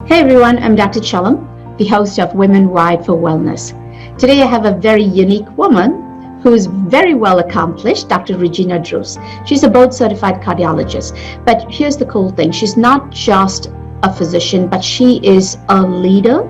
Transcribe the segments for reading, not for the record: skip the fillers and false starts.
Hey everyone, I'm Dr. Chellam, the host of Women Wired for Wellness. Today I have a very unique woman who is very well accomplished, Dr. Regina Druz. She's a board-certified cardiologist, but here's the cool thing. She's not just a physician, but she is a leader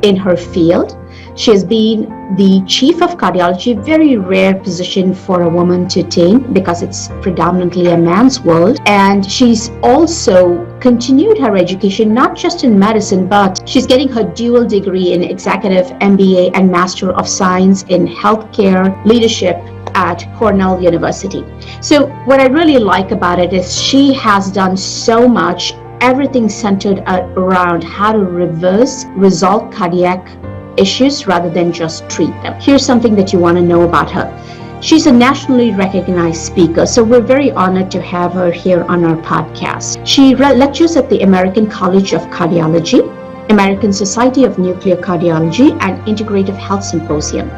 in her field. She has been the chief of cardiology, very rare position for a woman to attain because it's predominantly a man's world. And she's also continued her education, not just in medicine, but she's getting her dual degree in executive MBA and Master of Science in Healthcare Leadership at Cornell University. So what I really like about it is she has done so much, everything centered around how to resolve cardiac issues rather than just treat them. Here's something that you want to know about her. She's a nationally recognized speaker, so we're very honored to have her here on our podcast. She lectures at the American College of Cardiology, American Society of Nuclear Cardiology, and Integrative Health Symposium.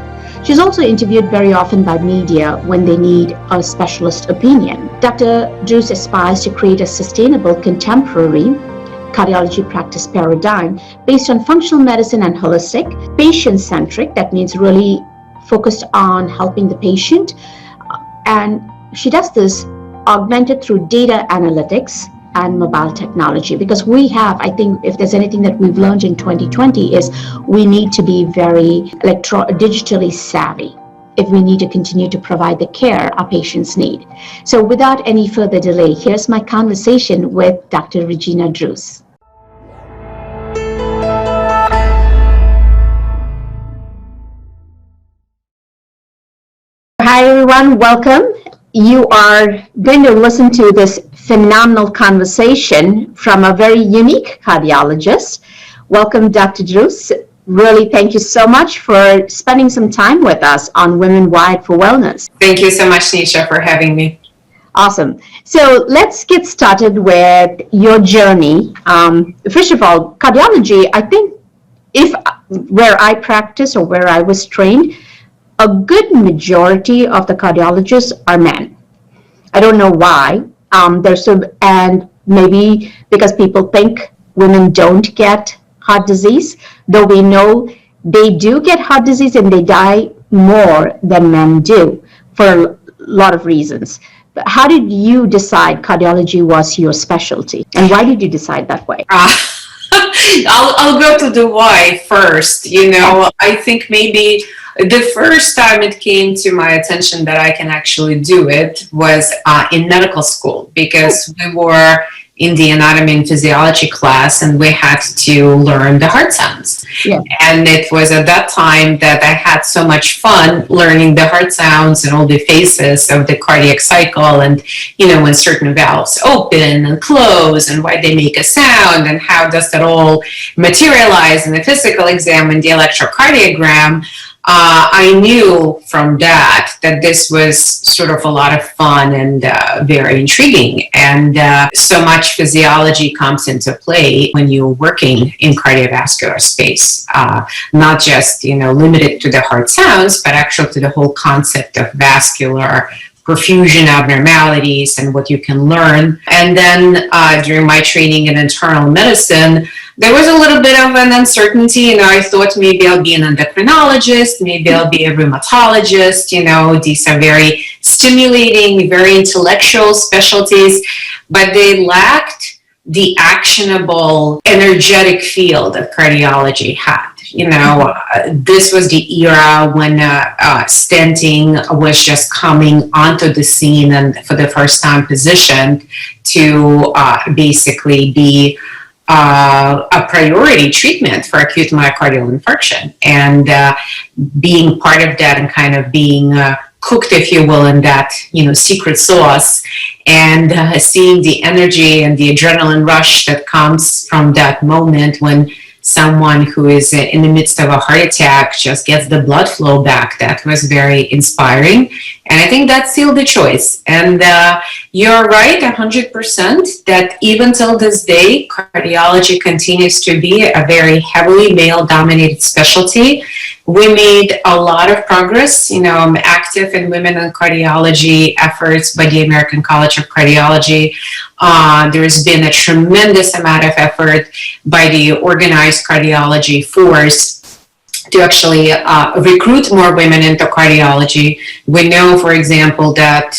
She's also interviewed very often by media when they need a specialist opinion. Dr. Druz aspires to create a sustainable, contemporary cardiology practice paradigm based on functional medicine and holistic, patient-centric, that means really focused on helping the patient. And she does this augmented through data analytics and mobile technology, because we have, I think if there's anything that we've learned in 2020 is we need to be very digitally savvy if we need to continue to provide the care our patients need. So without any further delay, here's my conversation with Dr. Regina Druz. Hi everyone, welcome. You are going to listen to this phenomenal conversation from a very unique cardiologist. Welcome, Dr. Druz. Really, thank you so much for spending some time with us on Women Wired for Wellness. Thank you so much, Nisha, for having me. Awesome. So let's get started with your journey. First of all, cardiology, I think where I practice or where I was trained, a good majority of the cardiologists are men. I don't know why. And maybe because people think women don't get heart disease, though we know they do get heart disease and they die more than men do for a lot of reasons. But how did you decide cardiology was your specialty, and why did you decide that way? I'll go to the why first. I think maybe the first time it came to my attention that I can actually do it was in medical school, because we were in the anatomy and physiology class and we had to learn the heart sounds. Yeah. And it was at that time that I had so much fun learning the heart sounds and all the phases of the cardiac cycle, and when certain valves open and close and why they make a sound and how does that all materialize in the physical exam and the electrocardiogram. I knew from that this was sort of a lot of fun and very intriguing, and so much physiology comes into play when you're working in cardiovascular space, not just limited to the heart sounds, but actually to the whole concept of vascular perfusion abnormalities and what you can learn. And then during my training in internal medicine, there was a little bit of an uncertainty. I thought maybe I'll be an endocrinologist, maybe I'll be a rheumatologist. These are very stimulating, very intellectual specialties, but they lacked the actionable, energetic field that cardiology had. This was the era when stenting was just coming onto the scene and for the first time positioned to basically be a priority treatment for acute myocardial infarction, and being part of that and kind of being cooked, if you will, in that secret sauce, and seeing the energy and the adrenaline rush that comes from that moment when someone who is in the midst of a heart attack just gets the blood flow back. That was very inspiring And I think that's still the choice. And you're right, 100%, that even till this day, cardiology continues to be a very heavily male-dominated specialty. We made a lot of progress. I'm active in women in cardiology efforts by the American College of Cardiology. There's been a tremendous amount of effort by the organized cardiology force to actually recruit more women into cardiology. We know, for example, that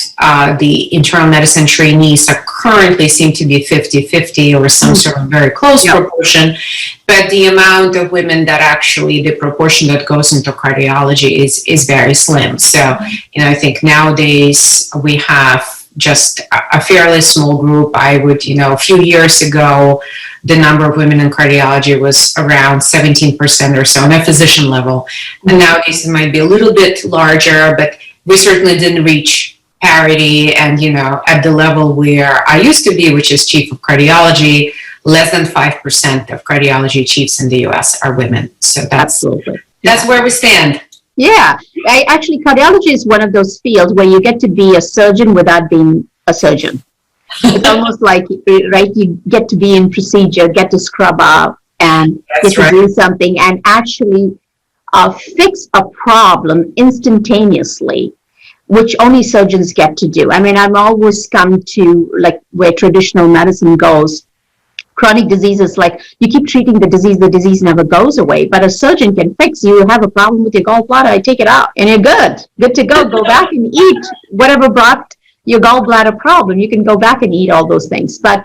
the internal medicine trainees are currently seem to be 50-50 or some sort of very close proportion, but the amount of women that actually, the proportion that goes into cardiology is very slim. So, I think nowadays we have just a fairly small group. I would, a few years ago, the number of women in cardiology was around 17% or so on a physician level. And nowadays it might be a little bit larger, but we certainly didn't reach parity. And, at the level where I used to be, which is chief of cardiology, less than 5% of cardiology chiefs in the US are women. So that's where we stand. Yeah, actually, cardiology is one of those fields where you get to be a surgeon without being a surgeon. It's almost like, right, you get to be in procedure, get to scrub up, and get to do something and actually fix a problem instantaneously, which only surgeons get to do. I mean, I've always come to, like, where traditional medicine goes, chronic diseases, like, you keep treating the disease never goes away, but a surgeon can fix. You have a problem with your gallbladder, I take it out, and you're good to go back and eat whatever brought your gallbladder problem. You can go back and eat all those things. But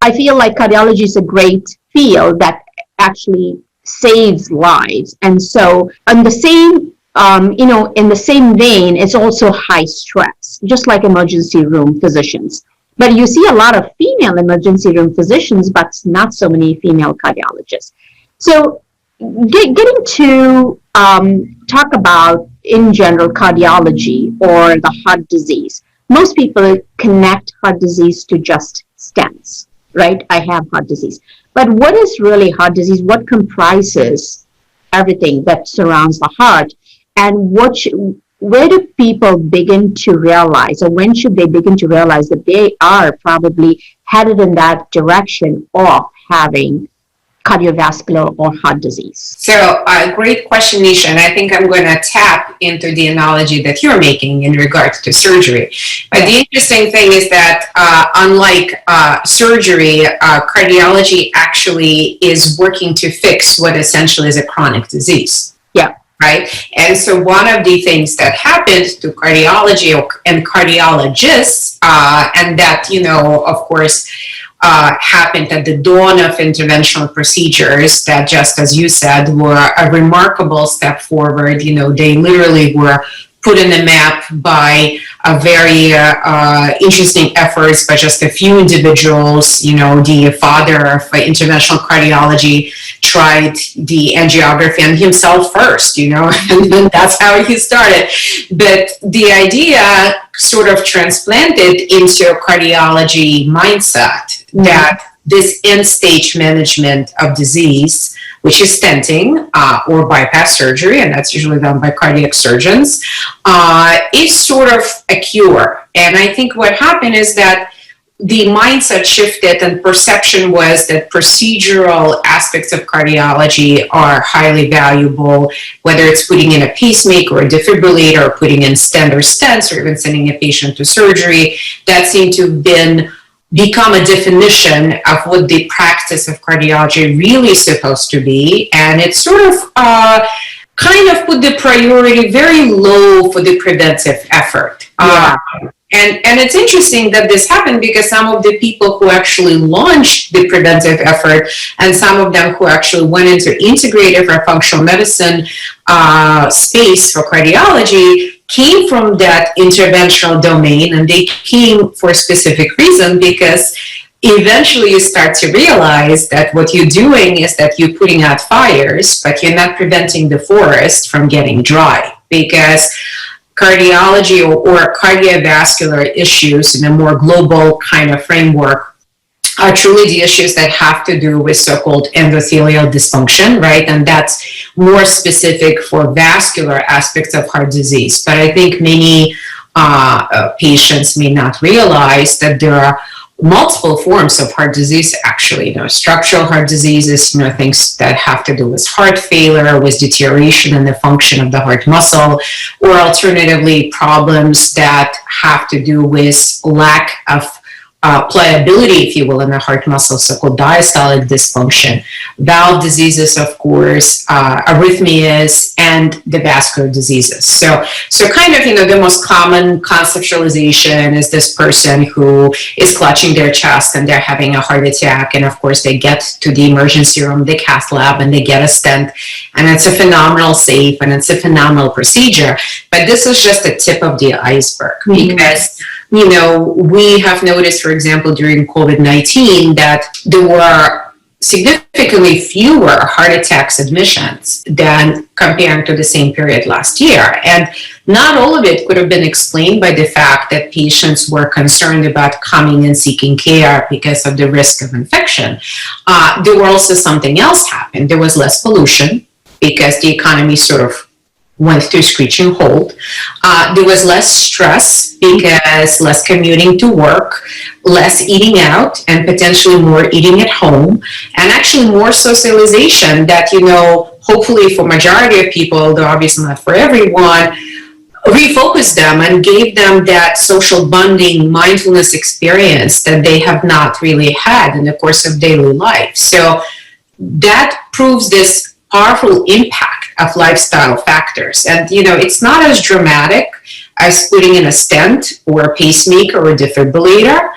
I feel like cardiology is a great field that actually saves lives. And so on the same, in the same vein, it's also high stress, just like emergency room physicians. But you see a lot of female emergency room physicians, but not so many female cardiologists. So getting to talk about, in general, cardiology or the heart disease. Most people connect heart disease to just stents, right? I have heart disease. But what is really heart disease? What comprises everything that surrounds the heart? And where do people begin to realize, or when should they begin to realize that they are probably headed in that direction of having cardiovascular or heart disease? So, great question, Nisha, and I think I'm going to tap into the analogy that you're making in regards to surgery. But the interesting thing is that unlike surgery, cardiology actually is working to fix what essentially is a chronic disease. Yeah. Right? And so one of the things that happened to cardiology and cardiologists, and that, of course, happened at the dawn of interventional procedures that, just as you said, were a remarkable step forward. They literally were put in the map by a very interesting efforts by just a few individuals. The father of interventional cardiology tried the angiography on himself first, and then that's how he started. But the idea sort of transplanted into a cardiology mindset that this end-stage management of disease, which is stenting or bypass surgery, and that's usually done by cardiac surgeons, is sort of a cure. And I think what happened is that the mindset shifted, and perception was that procedural aspects of cardiology are highly valuable, whether it's putting in a pacemaker or a defibrillator, or putting in stent or stents, or even sending a patient to surgery. That seemed to have become a definition of what the practice of cardiology really is supposed to be. And it sort of kind of put the priority very low for the preventive effort. And it's interesting that this happened because some of the people who actually launched the preventive effort, and some of them who actually went into integrative or functional medicine space for cardiology, came from that interventional domain, and they came for a specific reason, because eventually you start to realize that what you're doing is that you're putting out fires, but you're not preventing the forest from getting dry, because cardiology or cardiovascular issues in a more global kind of framework are truly the issues that have to do with so-called endothelial dysfunction, right? And that's more specific for vascular aspects of heart disease. But I think many patients may not realize that there are multiple forms of heart disease, actually, structural heart diseases, things that have to do with heart failure, with deterioration in the function of the heart muscle, or alternatively, problems that have to do with lack of pliability, if you will, in the heart muscle, so-called diastolic dysfunction, valve diseases, of course, arrhythmias, and the vascular diseases. So kind of, the most common conceptualization is this person who is clutching their chest and they're having a heart attack, and of course they get to the emergency room, the cath lab, and they get a stent, and it's a phenomenal safe, and it's a phenomenal procedure. But this is just the tip of the iceberg, because we have noticed, for example, during COVID-19 that there were significantly fewer heart attacks admissions than comparing to the same period last year. And not all of it could have been explained by the fact that patients were concerned about coming and seeking care because of the risk of infection. There were also something else happened. There was less pollution because the economy sort of went to a screeching halt. There was less stress because less commuting to work, less eating out, and potentially more eating at home, and actually more socialization that, hopefully for majority of people, though obviously not for everyone, refocused them and gave them that social bonding, mindfulness experience that they have not really had in the course of daily life. So that proves this powerful impact of lifestyle factors. And, it's not as dramatic as putting in a stent or a pacemaker or a defibrillator,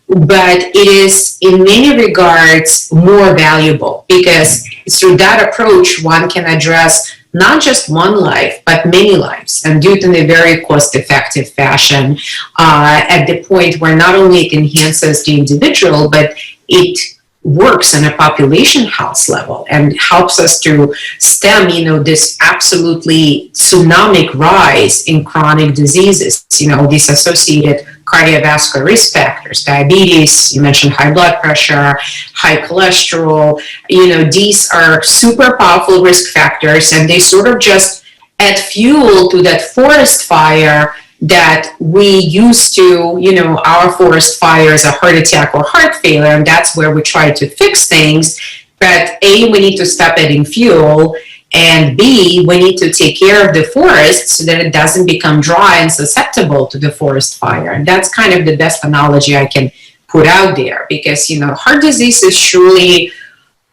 but it is in many regards more valuable, because through that approach, one can address not just one life, but many lives, and do it in a very cost-effective fashion, at the point where not only it enhances the individual, but it works on a population health level and helps us to stem, this absolutely tsunamic rise in chronic diseases, these associated cardiovascular risk factors, diabetes, you mentioned high blood pressure, high cholesterol, these are super powerful risk factors, and they sort of just add fuel to that forest fire that we used to, our forest fire is a heart attack or heart failure, and that's where we try to fix things. But A, we need to stop adding fuel, and B, we need to take care of the forest so that it doesn't become dry and susceptible to the forest fire. And that's kind of the best analogy I can put out there, because, heart disease is truly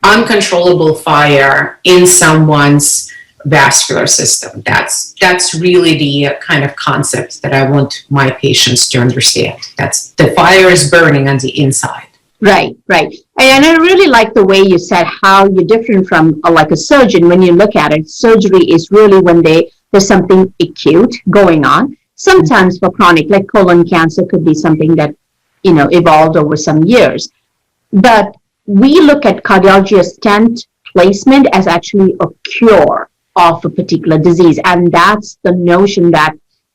uncontrollable fire in someone's vascular system. That's really the kind of concept that I want my patients to understand. That's the fire is burning on the inside. Right. And I really like the way you said how you're different from like a surgeon. When you look at it, surgery is really when there's something acute going on. Sometimes for chronic, like colon cancer could be something that, evolved over some years. But we look at cardiology as stent placement as actually a cure of a particular disease. And that's the notion that,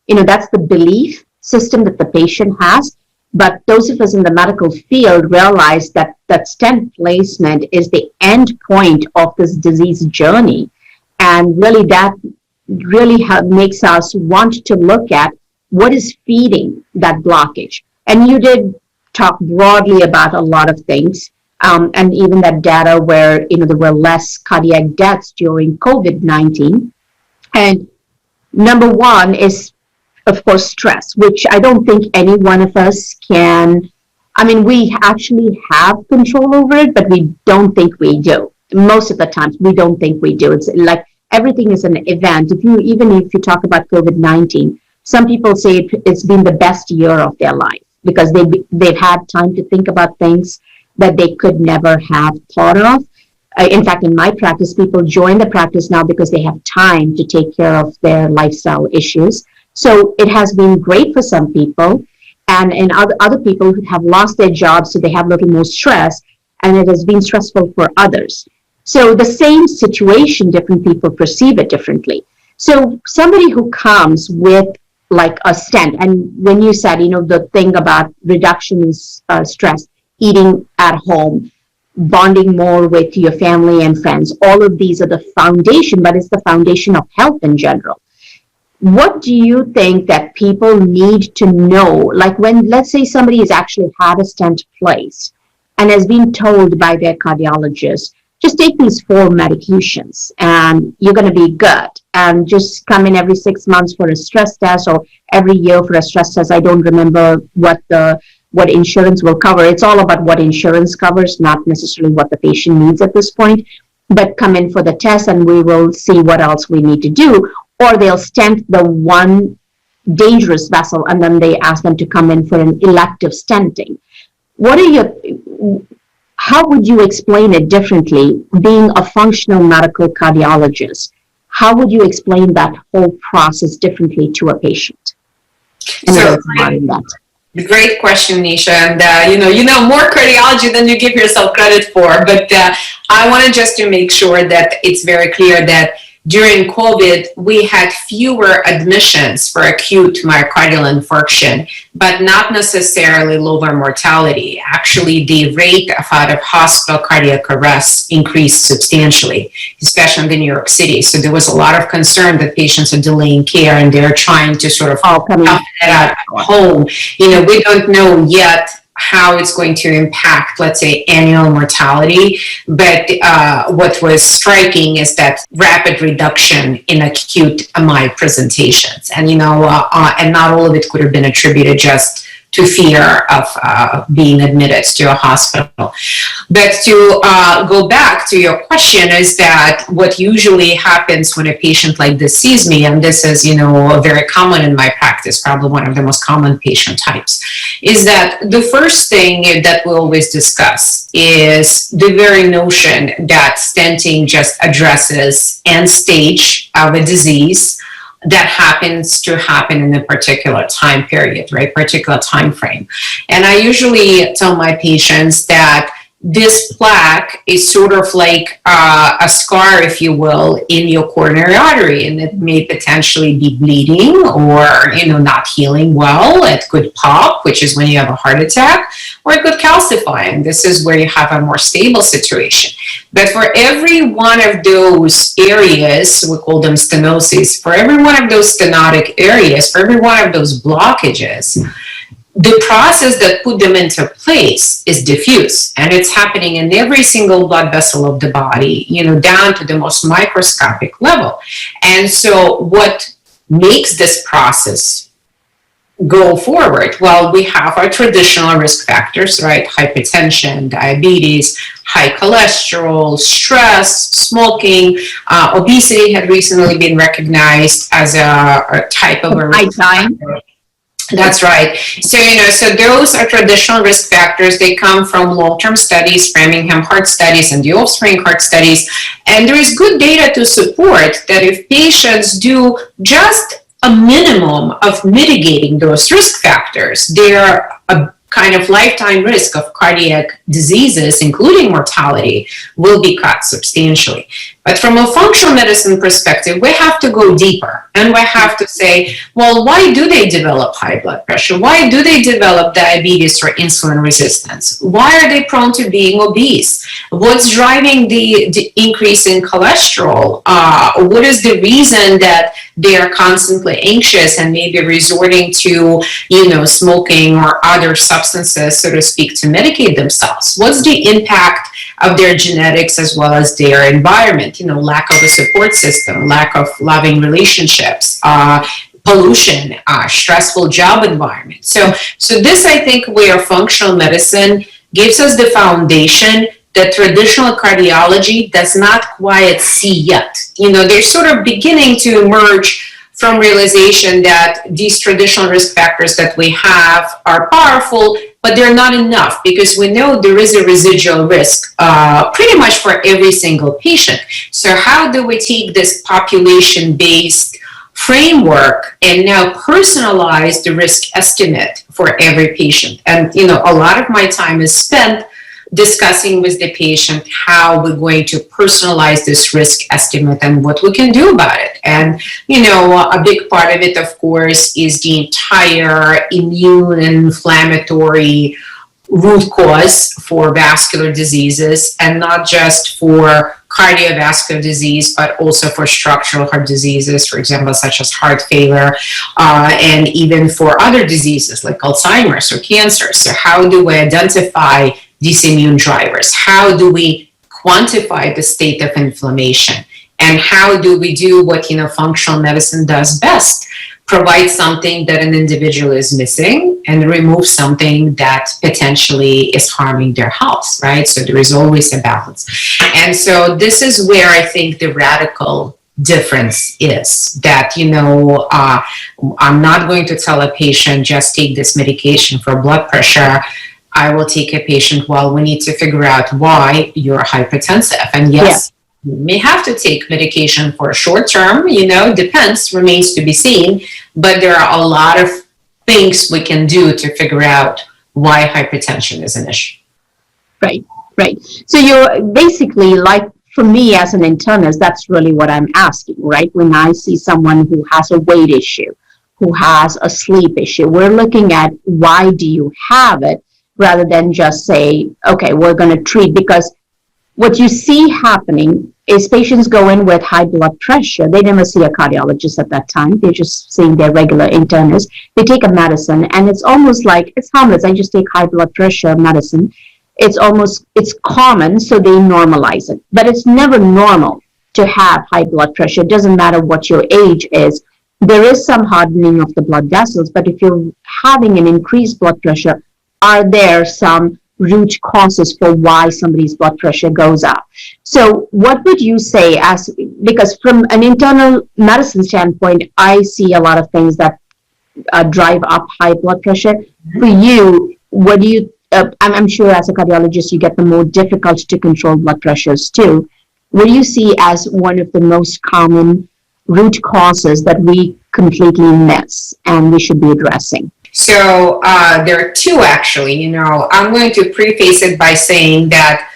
that's the belief system that the patient has. But those of us in the medical field realize that stent placement is the end point of this disease journey. And really that really makes us want to look at what is feeding that blockage. And you did talk broadly about a lot of things. And even that data where, there were less cardiac deaths during COVID-19. And number one is, of course, stress, which I don't think any one of us can. We actually have control over it, but we don't think we do. Most of the times, we don't think we do. It's like everything is an event. Even if you talk about COVID-19, some people say it's been the best year of their life because they've had time to think about things that they could never have thought of. In fact, in my practice, people join the practice now because they have time to take care of their lifestyle issues. So it has been great for some people, and other people who have lost their jobs, so they have a little more stress, and it has been stressful for others. So the same situation, different people perceive it differently. So somebody who comes with like a stent, and when you said, the thing about reduction in stress, eating at home, bonding more with your family and friends, all of these are the foundation, but it's the foundation of health in general. What do you think that people need to know? Like when, let's say somebody has actually had a stent placed and has been told by their cardiologist, just take these 4 medications and you're going to be good. And just come in every 6 months for a stress test, or every year for a stress test. I don't remember what insurance will cover. It's all about what insurance covers, not necessarily what the patient needs at this point. But come in for the test and we will see what else we need to do. Or they'll stent the one dangerous vessel and then they ask them to come in for an elective stenting. How would you explain it differently, being a functional medical cardiologist? How would you explain that whole process differently to a patient? Great question, Nisha. And you know more cardiology than you give yourself credit for. But I wanted just to make sure that it's very clear that during COVID, we had fewer admissions for acute myocardial infarction, but not necessarily lower mortality. Actually, the rate of out-of-hospital cardiac arrest increased substantially, especially in New York City. So there was a lot of concern that patients are delaying care and they're trying to sort of tough it out at home. You know, we don't know yet how it's going to impact, let's say, annual mortality. But what was striking is that rapid reduction in acute MI presentations. And, and not all of it could have been attributed just to fear of being admitted to a hospital. But to go back to your question, is that what usually happens when a patient like this sees me, and this is, very common in my practice, probably one of the most common patient types, is that the first thing that we always discuss is the very notion that stenting just addresses end stage of a disease that happens to happen in a particular time period, right? Particular time frame. And I usually tell my patients that this plaque is sort of like a scar, if you will, in your coronary artery, and it may potentially be bleeding or, not healing well. It could pop, which is when you have a heart attack, or it could calcify, and this is where you have a more stable situation. But for every one of those areas, we call them stenoses, for every one of those stenotic areas, for every one of those blockages, the process that put them into place is diffuse, and it's happening in every single blood vessel of the body, down to the most microscopic level. And so what makes this process go forward? Well, we have our traditional risk factors, right? Hypertension, diabetes, high cholesterol, stress, smoking, obesity had recently been recognized as a type of a risk factor. That's right. So, so those are traditional risk factors. They come from long-term studies, Framingham heart studies, and the Offspring heart studies. And there is good data to support that if patients do just a minimum of mitigating those risk factors, they're a kind of lifetime risk of cardiac diseases, including mortality, will be cut substantially. But from a functional medicine perspective, we have to go deeper, and we have to say, well, why do they develop high blood pressure? Why do they develop diabetes or insulin resistance? Why are they prone to being obese? What's driving the increase in cholesterol? What is the reason that they are constantly anxious and maybe resorting to, smoking or other substances, so to speak, to medicate themselves? What's the impact of their genetics as well as their environment? Lack of a support system, lack of loving relationships, pollution, stressful job environment. So this, I think, where functional medicine gives us the foundation that traditional cardiology does not quite see yet. They're sort of beginning to emerge from realization that these traditional risk factors that we have are powerful, but they're not enough, because we know there is a residual risk pretty much for every single patient. So how do we take this population-based framework and now personalize the risk estimate for every patient? And, a lot of my time is spent discussing with the patient how we're going to personalize this risk estimate and what we can do about it. And, a big part of it, of course, is the entire immune and inflammatory root cause for vascular diseases, and not just for cardiovascular disease, but also for structural heart diseases, for example, such as heart failure, and even for other diseases like Alzheimer's or cancer. So how do we identify these immune drivers? How do we quantify the state of inflammation? And how do we do what functional medicine does best? Provide something that an individual is missing and remove something that potentially is harming their health, right? So there is always a balance. And so this is where I think the radical difference is that, I'm not going to tell a patient, just take this medication for blood pressure. I will take a patient, well, we need to figure out why you're hypertensive. And yes, you may have to take medication for a short term, depends, remains to be seen, but there are a lot of things we can do to figure out why hypertension is an issue. Right. So you're basically, like, for me as an internist, that's really what I'm asking, right? When I see someone who has a weight issue, who has a sleep issue, we're looking at why do you have it, rather than just say, okay, we're going to treat, because what you see happening is patients go in with high blood pressure. They never see a cardiologist at that time. They're just seeing their regular internist. They take a medicine, and it's almost like, it's harmless. I just take high blood pressure medicine. It's common, so they normalize it. But it's never normal to have high blood pressure. It doesn't matter what your age is. There is some hardening of the blood vessels, but if you're having an increased blood pressure, are there some root causes for why somebody's blood pressure goes up? So what would you say, because from an internal medicine standpoint, I see a lot of things that drive up high blood pressure. For you, what do you, I'm sure as a cardiologist, you get the more difficult to control blood pressures too. What do you see as one of the most common root causes that we completely miss and we should be addressing? So there are two, actually. I'm going to preface it by saying that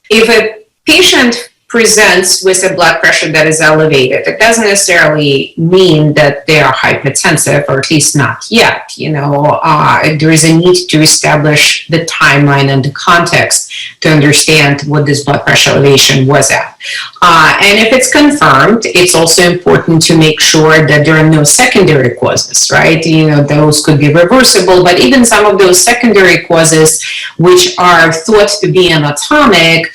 if a patient presents with a blood pressure that is elevated, it doesn't necessarily mean that they are hypertensive, or at least not yet. There is a need to establish the timeline and the context to understand what this blood pressure elevation was at. And if it's confirmed, it's also important to make sure that there are no secondary causes, right? Those could be reversible, but even some of those secondary causes, which are thought to be anatomic,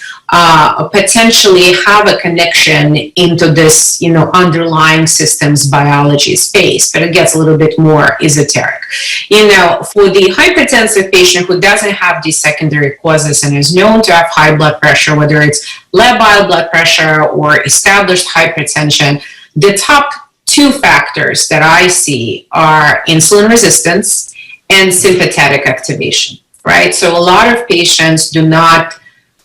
potentially have a connection into this, underlying systems biology space, but it gets a little bit more esoteric. For the hypertensive patient who doesn't have these secondary causes and is known to have high blood pressure, whether it's labile blood pressure or established hypertension, the top two factors that I see are insulin resistance and sympathetic activation, right? So a lot of patients do not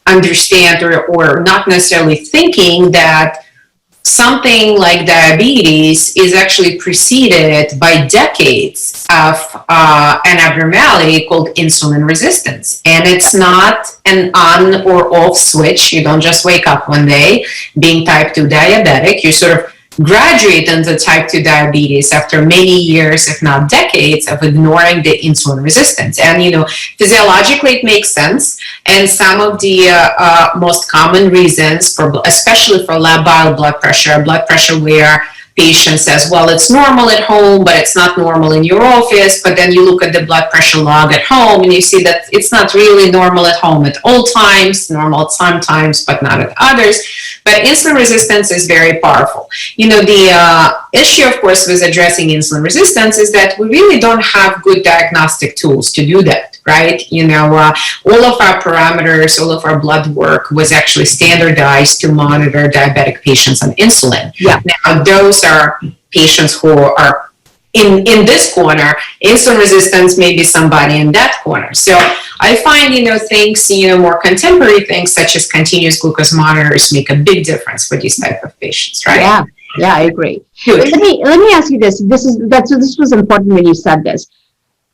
understand or not necessarily thinking that something like diabetes is actually preceded by decades of an abnormality called insulin resistance. And it's not an on or off switch. You don't just wake up one day being type 2 diabetic. You sort of graduate into type 2 diabetes after many years, if not decades, of ignoring the insulin resistance. And, physiologically it makes sense. And some of the most common reasons, especially for labile blood pressure where patient says, well, it's normal at home, but it's not normal in your office. But then you look at the blood pressure log at home and you see that it's not really normal at home at all times, normal at some times, but not at others. But insulin resistance is very powerful. The issue, of course, with addressing insulin resistance is that we really don't have good diagnostic tools to do that, right? All of our parameters, all of our blood work was actually standardized to monitor diabetic patients on insulin. Yeah. Now, those are patients who are in this corner. Insulin resistance may be somebody in that corner. So I find, things, more contemporary things such as continuous glucose monitors make a big difference for these type of patients, right? Yeah, I agree. Let me ask you this. This was important when you said this.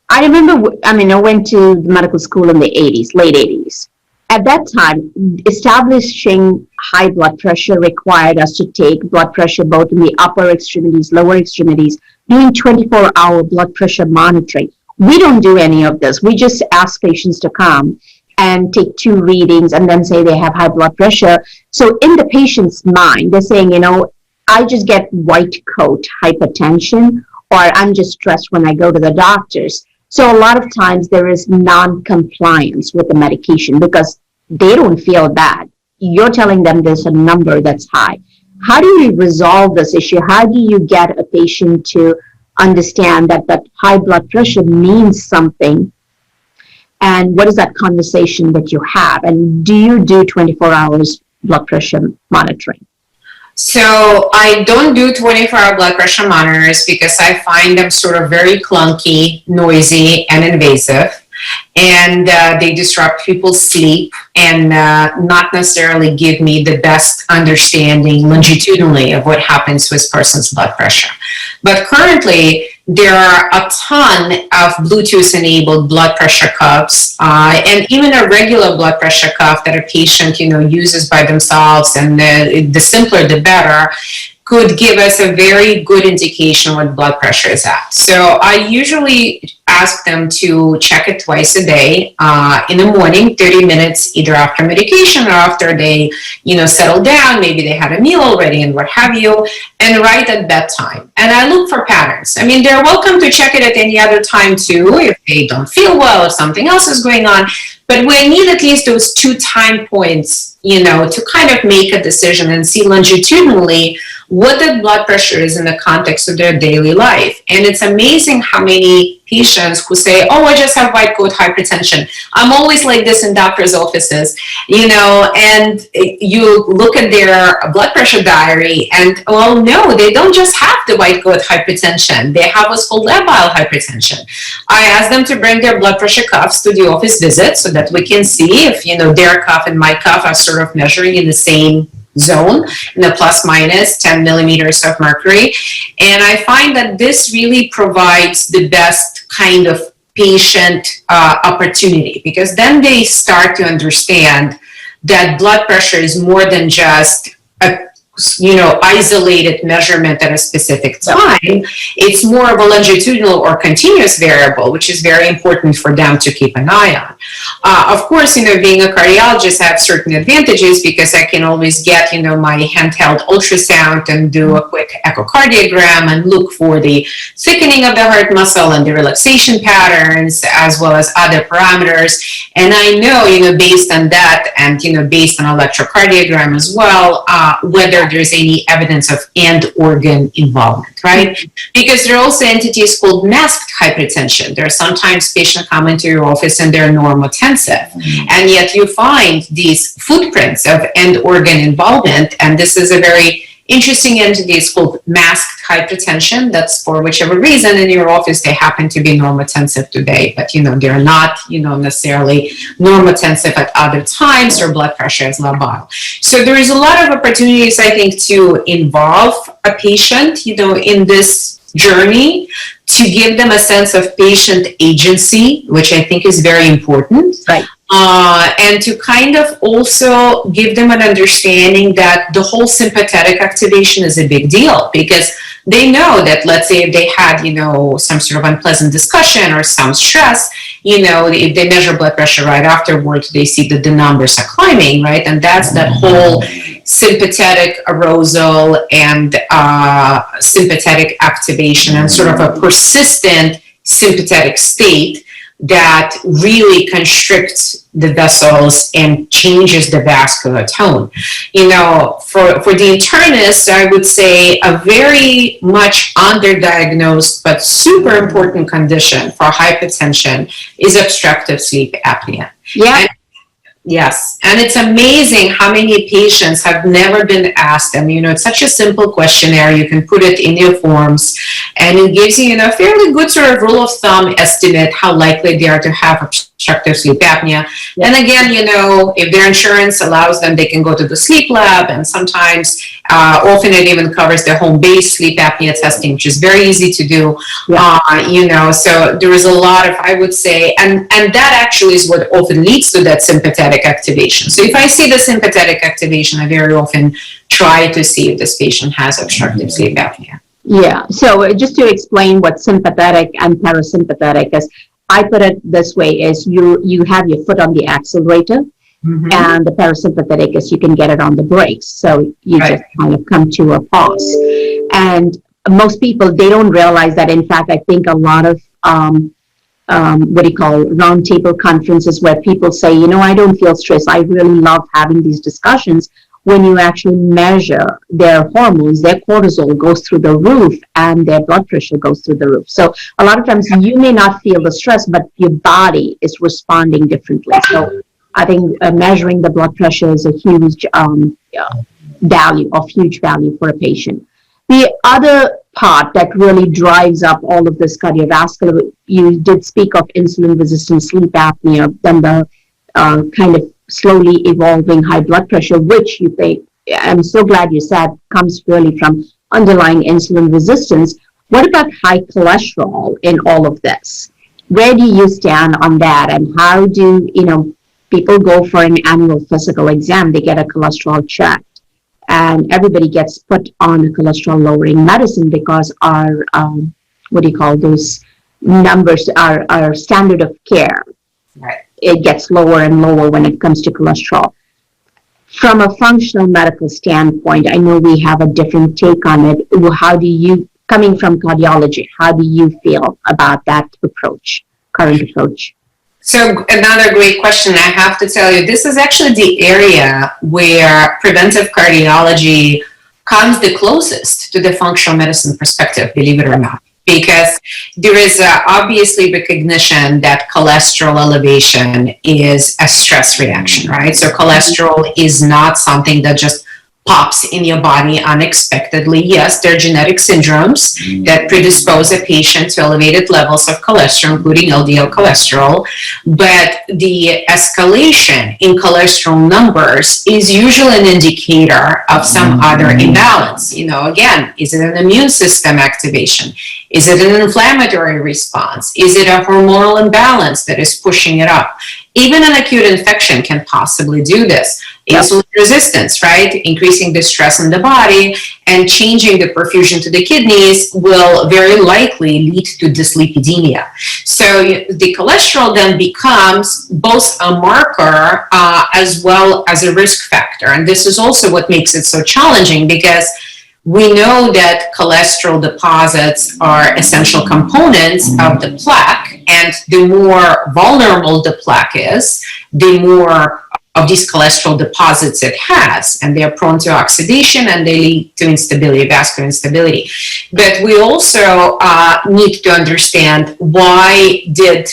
I remember, I went to the medical school in the 80s, late 80s. At that time, establishing high blood pressure required us to take blood pressure both in the upper extremities, lower extremities, doing 24-hour blood pressure monitoring. We don't do any of this. We just ask patients to come and take 2 readings and then say they have high blood pressure. So in the patient's mind, they're saying, I just get white coat hypertension, or I'm just stressed when I go to the doctors. So a lot of times there is non-compliance with the medication because they don't feel bad. You're telling them there's a number that's high. How do you resolve this issue? How do you get a patient to understand that high blood pressure means something? And what is that conversation that you have? And do you do 24 hours blood pressure monitoring? So I don't do 24-hour blood pressure monitors because I find them sort of very clunky, noisy, and invasive. And they disrupt people's sleep and not necessarily give me the best understanding longitudinally of what happens with a person's blood pressure. But currently, there are a ton of Bluetooth-enabled blood pressure cuffs, and even a regular blood pressure cuff that a patient, uses by themselves, and the simpler the better, could give us a very good indication what blood pressure is at. So I usually ask them to check it twice a day, in the morning, 30 minutes, either after medication or after they, settle down, maybe they had a meal already and what have you, and right at bedtime. And I look for patterns. I mean, they're welcome to check it at any other time too, if they don't feel well, if something else is going on. But we need at least those 2 time points, to kind of make a decision and see longitudinally what the blood pressure is in the context of their daily life. And it's amazing how many patients who say, oh, I just have white coat hypertension. I'm always like this in doctor's offices, and you look at their blood pressure diary and, well, no, they don't just have the white coat hypertension. They have what's called labile hypertension. I ask them to bring their blood pressure cuffs to the office visit so that we can see if, their cuff and my cuff are sort of measuring in the same zone, in the plus minus 10 millimeters of mercury. And I find that this really provides the best kind of patient opportunity, because then they start to understand that blood pressure is more than just a isolated measurement at a specific time. It's more of a longitudinal or continuous variable, which is very important for them to keep an eye on. Of course, being a cardiologist, I have certain advantages because I can always get, my handheld ultrasound and do a quick echocardiogram and look for the thickening of the heart muscle and the relaxation patterns, as well as other parameters. And I know, based on that and, based on electrocardiogram as well, whether there's any evidence of end organ involvement, right? Because there are also entities called masked hypertension. There are sometimes patients come into your office and they're normotensive, and yet you find these footprints of end organ involvement, and this is a very interesting entity. It's called masked hypertension. That's for whichever reason in your office they happen to be normotensive today, but they're not necessarily normotensive at other times, or blood pressure is labile. So there is a lot of opportunities, I think, to involve a patient in this journey, to give them a sense of patient agency, which I think is very important. Right. And to kind of also give them an understanding that the whole sympathetic activation is a big deal, because they know that, let's say if they had, some sort of unpleasant discussion or some stress, if they measure blood pressure right afterwards, they see that the numbers are climbing, right? And that's that whole sympathetic arousal and sympathetic activation, and sort of a persistent sympathetic state that really constricts the vessels and changes the vascular tone. For the internist, I would say a very much underdiagnosed but super important condition for hypertension is obstructive sleep apnea. Yeah. Yes, and it's amazing how many patients have never been asked, and it's such a simple questionnaire. You can put it in your forms, and it gives you a fairly good sort of rule of thumb estimate how likely they are to have obstructive sleep apnea. And again, if their insurance allows them, they can go to the sleep lab, and sometimes, often it even covers their home-based sleep apnea testing, which is very easy to do. So there is a lot of, I would say, and that actually is what often leads to that sympathetic activation. So if I see the sympathetic activation, I very often try to see if this patient has obstructive sleep apnea. Yeah, so just to explain what sympathetic and parasympathetic is, I put it this way, is you have your foot on the accelerator, And the parasympathetic is you can get it on the brakes. So you just kind of come to a pause. And most people, they don't realize that. In fact, I think a lot of roundtable conferences where people say, I don't feel stressed. I really love having these discussions. When you actually measure their hormones, their cortisol goes through the roof and their blood pressure goes through the roof. So a lot of times you may not feel the stress, but your body is responding differently. So I think measuring the blood pressure is a huge huge value for a patient. The other part that really drives up all of this cardiovascular, you did speak of insulin-resistant sleep apnea, then the kind of slowly evolving high blood pressure, which you think, I'm so glad you said, comes really from underlying insulin resistance. What about high cholesterol in all of this? Where do you stand on that? And how do, people go for an annual physical exam, they get a cholesterol check, and everybody gets put on a cholesterol lowering medicine because our, those numbers, our standard of care. Right. It gets lower and lower when it comes to cholesterol. From a functional medical standpoint, I know we have a different take on it. How do you, coming from cardiology, how do you feel about that current approach? So another great question. I have to tell you, this is actually the area where preventive cardiology comes the closest to the functional medicine perspective, believe it or not. Because there is obviously recognition that cholesterol elevation is a stress reaction, right? So cholesterol is not something that just pops in your body unexpectedly. Yes, there are genetic syndromes that predispose a patient to elevated levels of cholesterol, including LDL cholesterol, but the escalation in cholesterol numbers is usually an indicator of some other imbalance. Again, is it an immune system activation? Is it an inflammatory response? Is it a hormonal imbalance that is pushing it up? Even an acute infection can possibly do this. Insulin resistance, right? Increasing the stress in the body and changing the perfusion to the kidneys will very likely lead to dyslipidemia. So the cholesterol then becomes both a marker as well as a risk factor. And this is also what makes it so challenging, because we know that cholesterol deposits are essential components of the plaque, and the more vulnerable the plaque is, the more of these cholesterol deposits it has, and they're prone to oxidation and they lead to instability, vascular instability. But we also need to understand, why did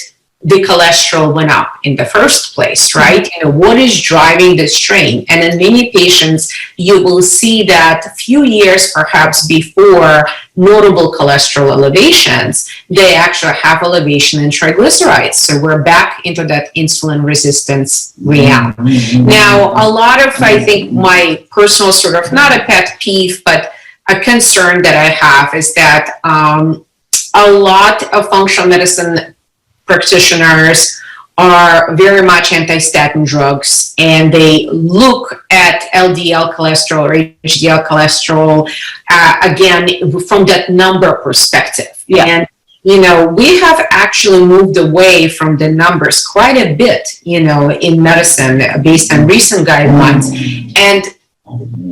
the cholesterol went up in the first place, right? What is driving the strain? And in many patients, you will see that a few years perhaps before notable cholesterol elevations, they actually have elevation in triglycerides. So we're back into that insulin resistance realm. Now, a lot of, I think, my personal sort of, not a pet peeve, but a concern that I have is that a lot of functional medicine practitioners are very much anti-statin drugs, and they look at LDL cholesterol or HDL cholesterol again from that number perspective. And we have actually moved away from the numbers quite a bit, in medicine based on recent guidelines, and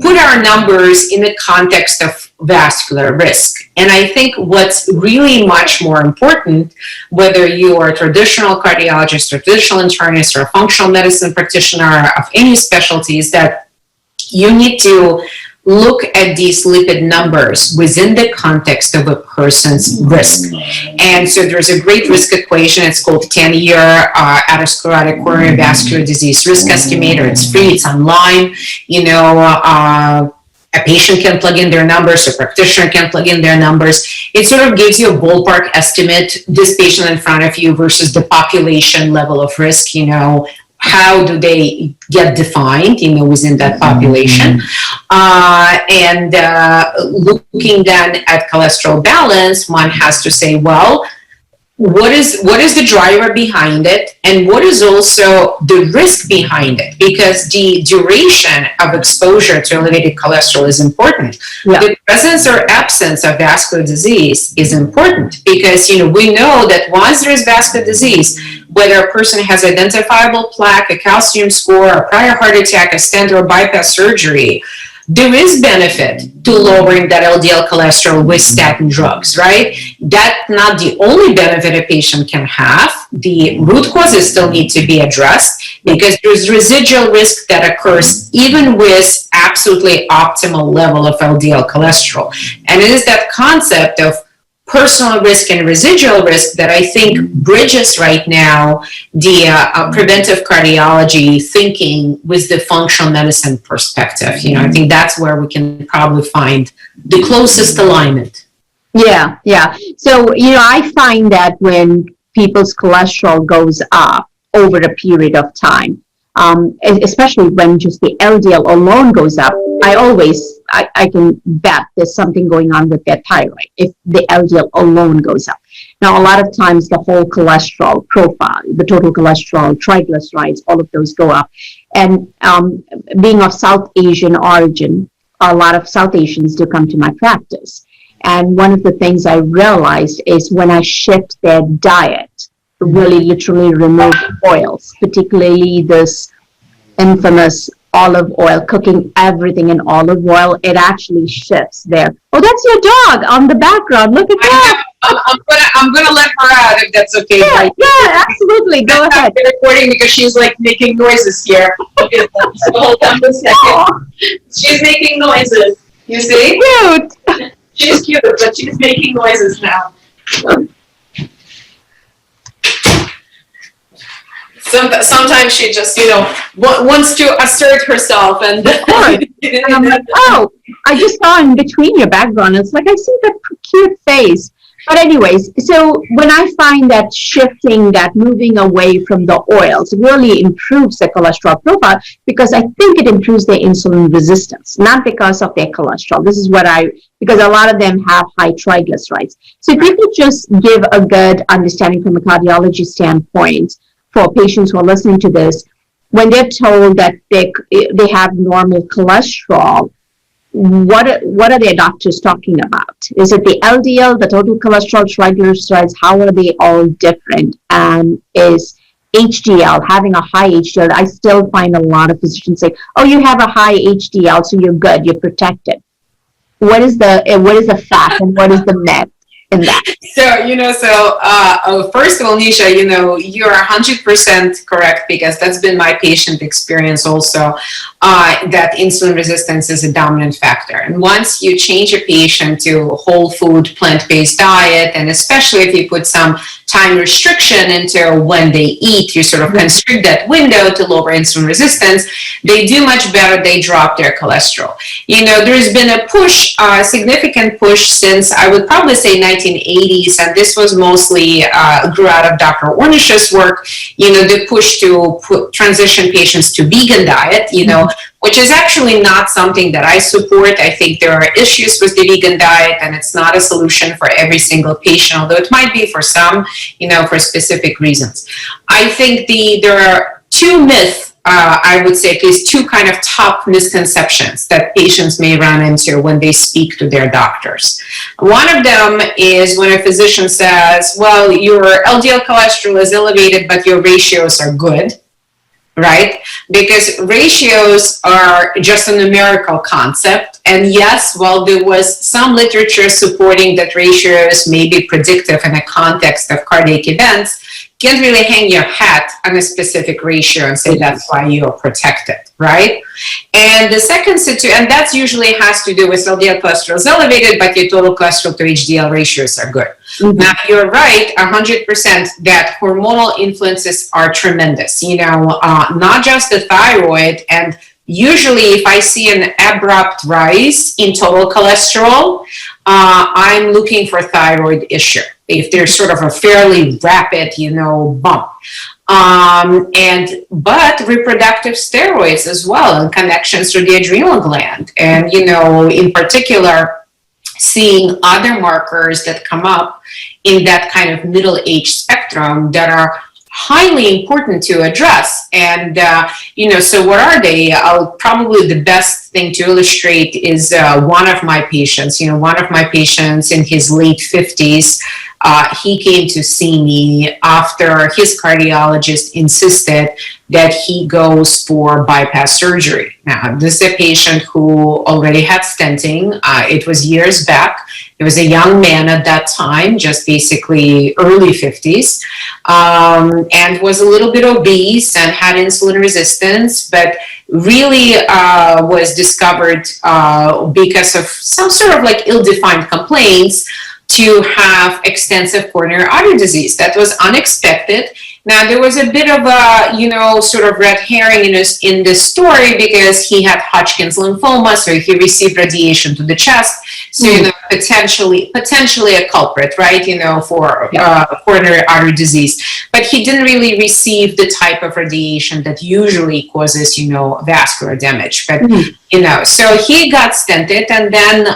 put our numbers in the context of vascular risk. And I think what's really much more important, whether you are a traditional cardiologist or traditional internist or a functional medicine practitioner of any specialty, is that you need to look at these lipid numbers within the context of a person's risk. And so there's a great risk equation. It's called 10-year atherosclerotic coronary vascular disease risk estimator. It's free, it's online. A patient can plug in their numbers, a practitioner can plug in their numbers. It sort of gives you a ballpark estimate, this patient in front of you versus the population level of risk, how do they get defined, within that population. And looking then at cholesterol balance, one has to say, well, what is the driver behind it, and what is also the risk behind it, because the duration of exposure to elevated cholesterol is important. Yeah. The presence or absence of vascular disease is important, because we know that once there is vascular disease, whether a person has identifiable plaque, a calcium score, a prior heart attack, a stent or bypass surgery, there is benefit to lowering that LDL cholesterol with statin drugs, right? That's not the only benefit a patient can have. The root causes still need to be addressed, because there's residual risk that occurs even with absolutely optimal level of LDL cholesterol. And it is that concept of personal risk and residual risk that I think bridges right now the preventive cardiology thinking with the functional medicine perspective. I think that's where we can probably find the closest alignment. Yeah. So, I find that when people's cholesterol goes up over a period of time, especially when just the LDL alone goes up, I can bet there's something going on with their thyroid if the LDL alone goes up. Now, a lot of times the whole cholesterol profile, the total cholesterol, triglycerides, all of those go up. And being of South Asian origin, a lot of South Asians do come to my practice. And one of the things I realized is when I shift their diet, really literally remove oils, particularly this infamous olive oil, cooking everything in olive oil, it actually shifts there. Oh, that's your dog on the background. Look at that. I'm gonna let her out if that's okay. Yeah, absolutely. Go ahead. I'm recording because she's like making noises here. Okay, so hold on a second. Oh. She's making noises. You see? Cute. She's cute, but she's making noises now. Sometimes she just, wants to assert herself, and I'm like, oh, I just saw in between your background. It's like I see that cute face. But anyways, so when I find that shifting, that moving away from the oils really improves the cholesterol profile, because I think it improves their insulin resistance, not because of their cholesterol. This is because a lot of them have high triglycerides. So if you could just give a good understanding from a cardiology standpoint for patients who are listening to this, when they're told that they have normal cholesterol, what are their doctors talking about? Is it the LDL, the total cholesterol, triglycerides? How are they all different? And is HDL, having a high HDL, I still find a lot of physicians say, oh, you have a high HDL, so you're good, you're protected. What is the fact and what is the myth in that? So, first of all, Nisha, you're 100% correct, because that's been my patient experience also, that insulin resistance is a dominant factor. And once you change a patient to whole food, plant-based diet, and especially if you put some time restriction into when they eat, you sort of constrict that window to lower insulin resistance, they do much better, they drop their cholesterol. There's been a significant push since, I would probably say, 1980s, and this was mostly grew out of Dr. Ornish's work, the push to transition patients to vegan diet, which is actually not something that I support. I think there are issues with the vegan diet, and it's not a solution for every single patient, although it might be for some, for specific reasons. I think there are two myths, I would say at least two kind of top misconceptions that patients may run into when they speak to their doctors. One of them is when a physician says, well, your LDL cholesterol is elevated, but your ratios are good. Right? Because ratios are just a numerical concept. And yes, while there was some literature supporting that ratios may be predictive in a context of cardiac events, can't really hang your hat on a specific ratio and say that's why you're protected, right? And the second situation, and that usually has to do with LDL cholesterol is elevated, but your total cholesterol to HDL ratios are good. Mm-hmm. Now, you're right, 100% that hormonal influences are tremendous, not just the thyroid. And usually if I see an abrupt rise in total cholesterol, I'm looking for thyroid issue. If there's sort of a fairly rapid, bump. But reproductive steroids as well, and connections to the adrenal gland. And, in particular, seeing other markers that come up in that kind of middle age spectrum that are highly important to address. And, so what are they? Probably the best thing to illustrate is one of my patients in his late 50s. He came to see me after his cardiologist insisted that he goes for bypass surgery. Now, this is a patient who already had stenting. It was years back. He was a young man at that time, just basically early 50s, and was a little bit obese and had insulin resistance, but really was discovered because of some sort of like ill-defined complaints to have extensive coronary artery disease. That was unexpected. Now, there was a bit of a, sort of red herring in this story because he had Hodgkin's lymphoma, so he received radiation to the chest. So, potentially a culprit, right, for coronary artery disease. But he didn't really receive the type of radiation that usually causes, vascular damage. But, so he got stented, and then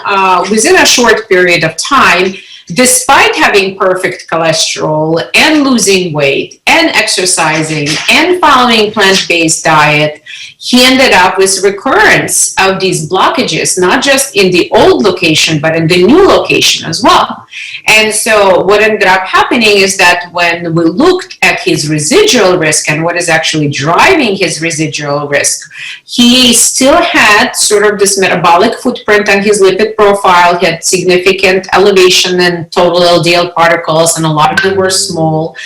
within a short period of time, despite having perfect cholesterol and losing weight and exercising and following plant-based diet, he ended up with recurrence of these blockages, not just in the old location, but in the new location as well. And so what ended up happening is that when we looked at his residual risk and what is actually driving his residual risk, he still had sort of this metabolic footprint on his lipid profile. He had significant elevation in total LDL particles, and a lot of them were small.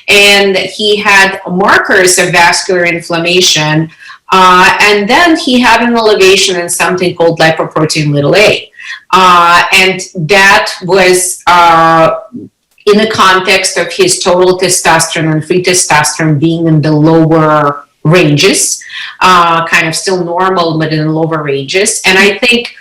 And he had markers of vascular inflammation. And then he had an elevation in something called lipoprotein little a. And that was in the context of his total testosterone and free testosterone being in the lower ranges, kind of still normal, but in the lower ranges. And I think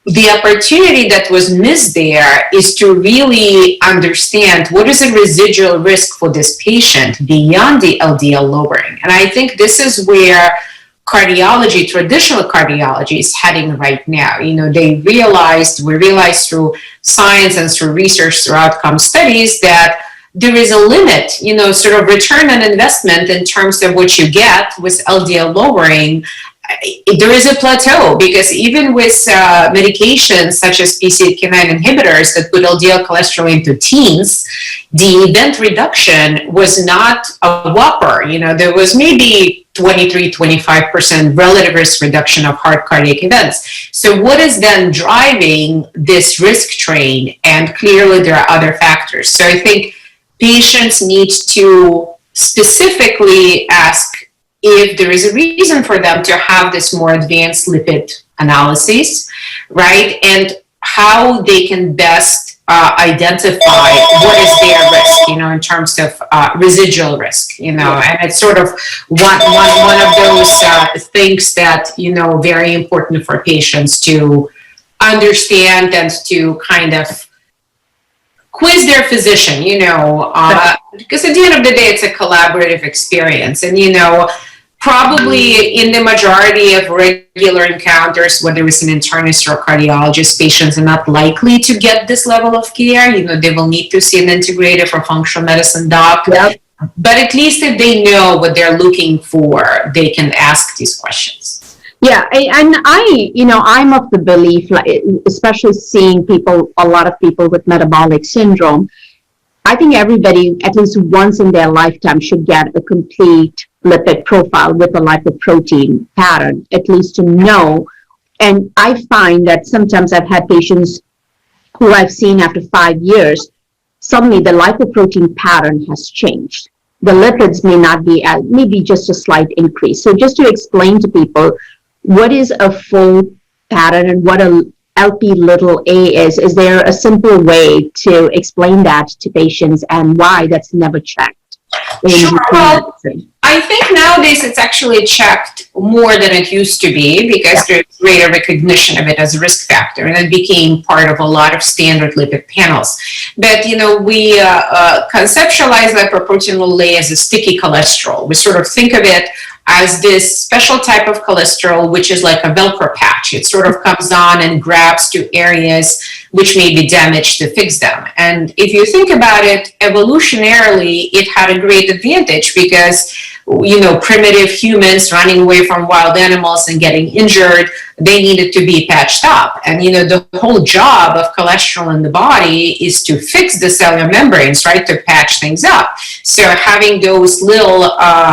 the opportunity that was missed there is to really understand what is the residual risk for this patient beyond the LDL lowering. And I think this is where cardiology, traditional cardiology, is heading right now. We realized through science and through research, through outcome studies, that there is a limit, sort of return on investment in terms of what you get with LDL lowering. There is a plateau, because even with medications such as PCSK9 inhibitors that put LDL cholesterol into teens, the event reduction was not a whopper. There was maybe 23-25% relative risk reduction of heart cardiac events. So what is then driving this risk train? And clearly there are other factors. So I think patients need to specifically ask if there is a reason for them to have this more advanced lipid analysis, right? And how they can best identify what is their risk, in terms of residual risk, and it's sort of one of those things that, very important for patients to understand and to kind of quiz their physician, because at the end of the day, it's a collaborative experience. And, probably in the majority of regular encounters, whether it's an internist or a cardiologist, patients are not likely to get this level of care. They will need to see an integrative or functional medicine doc. Yep. But at least if they know what they're looking for, they can ask these questions. Yeah, and I'm of the belief, especially seeing a lot of people with metabolic syndrome, I think everybody, at least once in their lifetime, should get a complete lipid profile with a lipoprotein pattern, at least to know. And I find that sometimes I've had patients who I've seen after 5 years, suddenly the lipoprotein pattern has changed. The lipids may not be, maybe just a slight increase. So just to explain to people what is a full pattern and what a LP little a is there a simple way to explain that to patients and why that's never checked? Sure. Well, I think nowadays it's actually checked more than it used to be, because there's greater recognition of it as a risk factor, and it became part of a lot of standard lipid panels. But, we conceptualize lipoprotein little a as a sticky cholesterol. We sort of think of it as this special type of cholesterol, which is like a Velcro patch. It sort of comes on and grabs to areas which may be damaged to fix them. And if you think about it, evolutionarily, it had a great advantage because, primitive humans running away from wild animals and getting injured, they needed to be patched up. And, the whole job of cholesterol in the body is to fix the cellular membranes, right, to patch things up. So having those little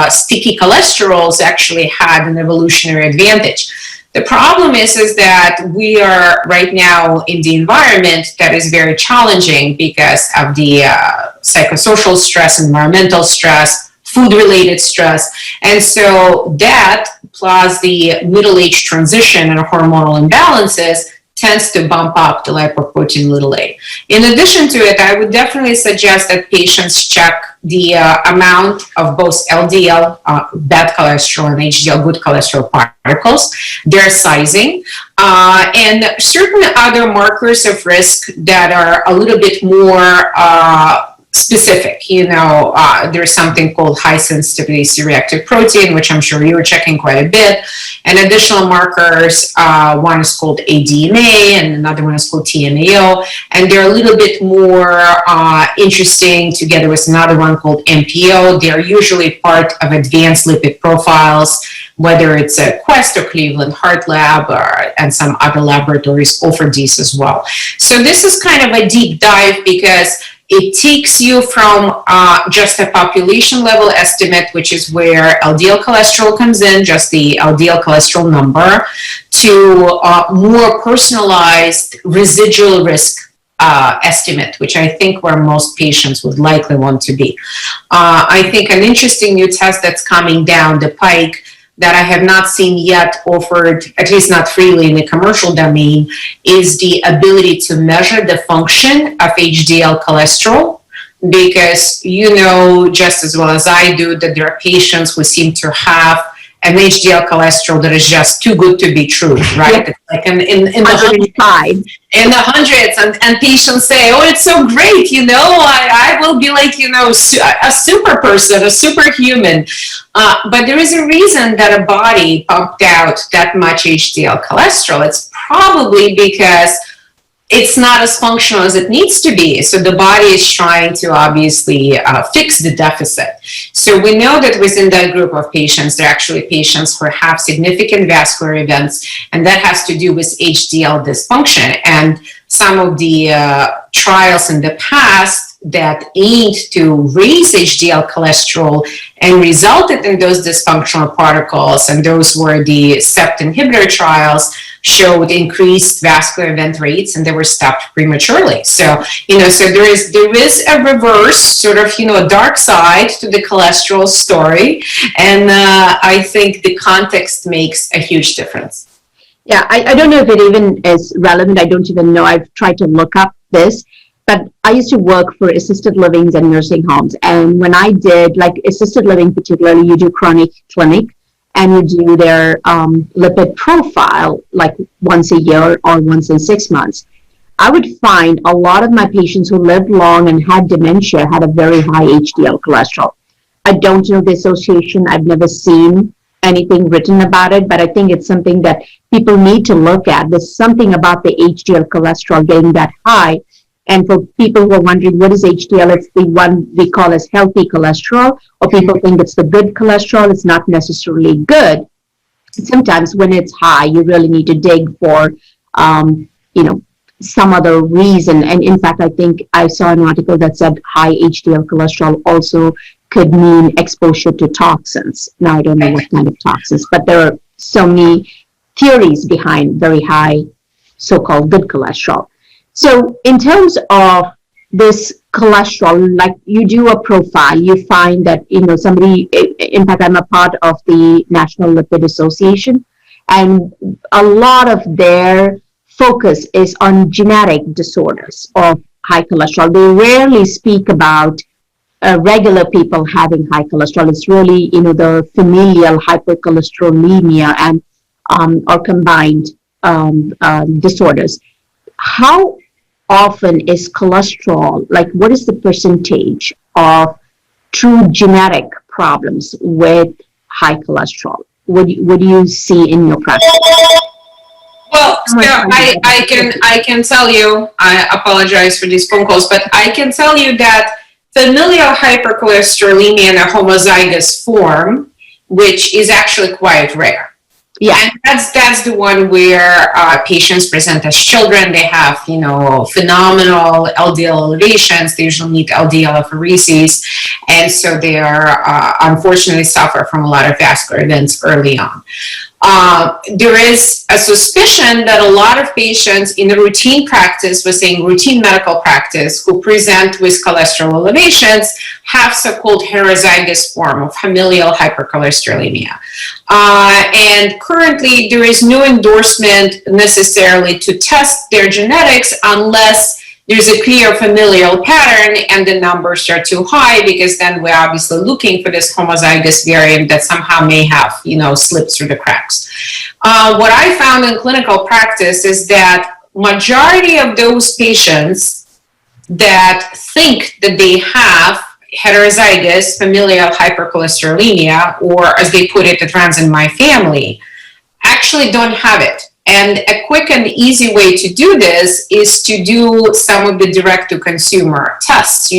sticky cholesterols actually had an evolutionary advantage. The problem is that we are right now in the environment that is very challenging because of the psychosocial stress, environmental stress, food-related stress. And so that plus the middle-age transition and hormonal imbalances tends to bump up the lipoprotein little a. In addition to it, I would definitely suggest that patients check the amount of both LDL, bad cholesterol, and HDL, good cholesterol particles, their sizing, and certain other markers of risk that are a little bit more specific. There's something called high sensitivity C-reactive protein, which I'm sure you're checking quite a bit. And additional markers, one is called ADMA and another one is called TMAO. And they're a little bit more interesting together with another one called MPO. They're usually part of advanced lipid profiles, whether it's a Quest or Cleveland Heart Lab and some other laboratories offer these as well. So this is kind of a deep dive because it takes you from just a population level estimate, which is where LDL cholesterol comes in, just the LDL cholesterol number, to more personalized residual risk estimate, which I think where most patients would likely want to be. I think an interesting new test that's coming down the pike that I have not seen yet offered, at least not freely in the commercial domain, is the ability to measure the function of HDL cholesterol, because just as well as I do that there are patients who seem to have an HDL cholesterol that is just too good to be true, right? Yeah. Like in the hundreds, and patients say, oh, it's so great, I will be like, a super person, a superhuman. But there is a reason that a body pumped out that much HDL cholesterol. It's probably because it's not as functional as it needs to be. So the body is trying to obviously fix the deficit. So we know that within that group of patients, there are actually patients who have significant vascular events, and that has to do with HDL dysfunction. And some of the trials in the past that aimed to raise HDL cholesterol and resulted in those dysfunctional particles, and those were the CEPT inhibitor trials, showed increased vascular event rates, and they were stopped prematurely. So, so there is a reverse sort of, a dark side to the cholesterol story. And I think the context makes a huge difference. Yeah, I don't know if it even is relevant. I don't even know. I've tried to look up this, but I used to work for assisted livings and nursing homes. And when I did assisted living, particularly, you do chronic clinic, and you do their lipid profile like once a year or once in 6 months. I would find a lot of my patients who lived long and had dementia had a very high HDL cholesterol. I don't know the association. I've never seen anything written about it, but I think it's something that people need to look at. There's something about the HDL cholesterol getting that high. And for people who are wondering what is HDL, it's the one we call as healthy cholesterol, or people think it's the good cholesterol. It's not necessarily good. Sometimes when it's high, you really need to dig for, some other reason. And in fact, I think I saw an article that said high HDL cholesterol also could mean exposure to toxins. Now, I don't know what kind of toxins, but there are so many theories behind very high so-called good cholesterol. So in terms of this cholesterol, like you do a profile, you find that, somebody, in fact, I'm a part of the National Lipid Association, and a lot of their focus is on genetic disorders of high cholesterol. They rarely speak about regular people having high cholesterol. It's really, the familial hypercholesterolemia and or combined disorders. How often is cholesterol, what is the percentage of true genetic problems with high cholesterol? What do you see in your practice? Well, so I can tell you, I apologize for these phone calls, but I can tell you that familial hypercholesterolemia in a homozygous form, which is actually quite rare. Yeah. And that's the one where patients present as children. They have, phenomenal LDL elevations. They usually need LDL apheresis. And so they are, unfortunately, suffer from a lot of vascular events early on. There is a suspicion that a lot of patients in the routine practice, we're saying routine medical practice, who present with cholesterol elevations have so-called heterozygous form of familial hypercholesterolemia. And currently there is no endorsement necessarily to test their genetics unless there's a clear familial pattern and the numbers are too high, because then we're obviously looking for this homozygous variant that somehow may have, slipped through the cracks. What I found in clinical practice is that majority of those patients that think that they have heterozygous familial hypercholesterolemia, or as they put it, it runs in my family, actually don't have it. And a quick and easy way to do this is to do some of the direct-to-consumer tests.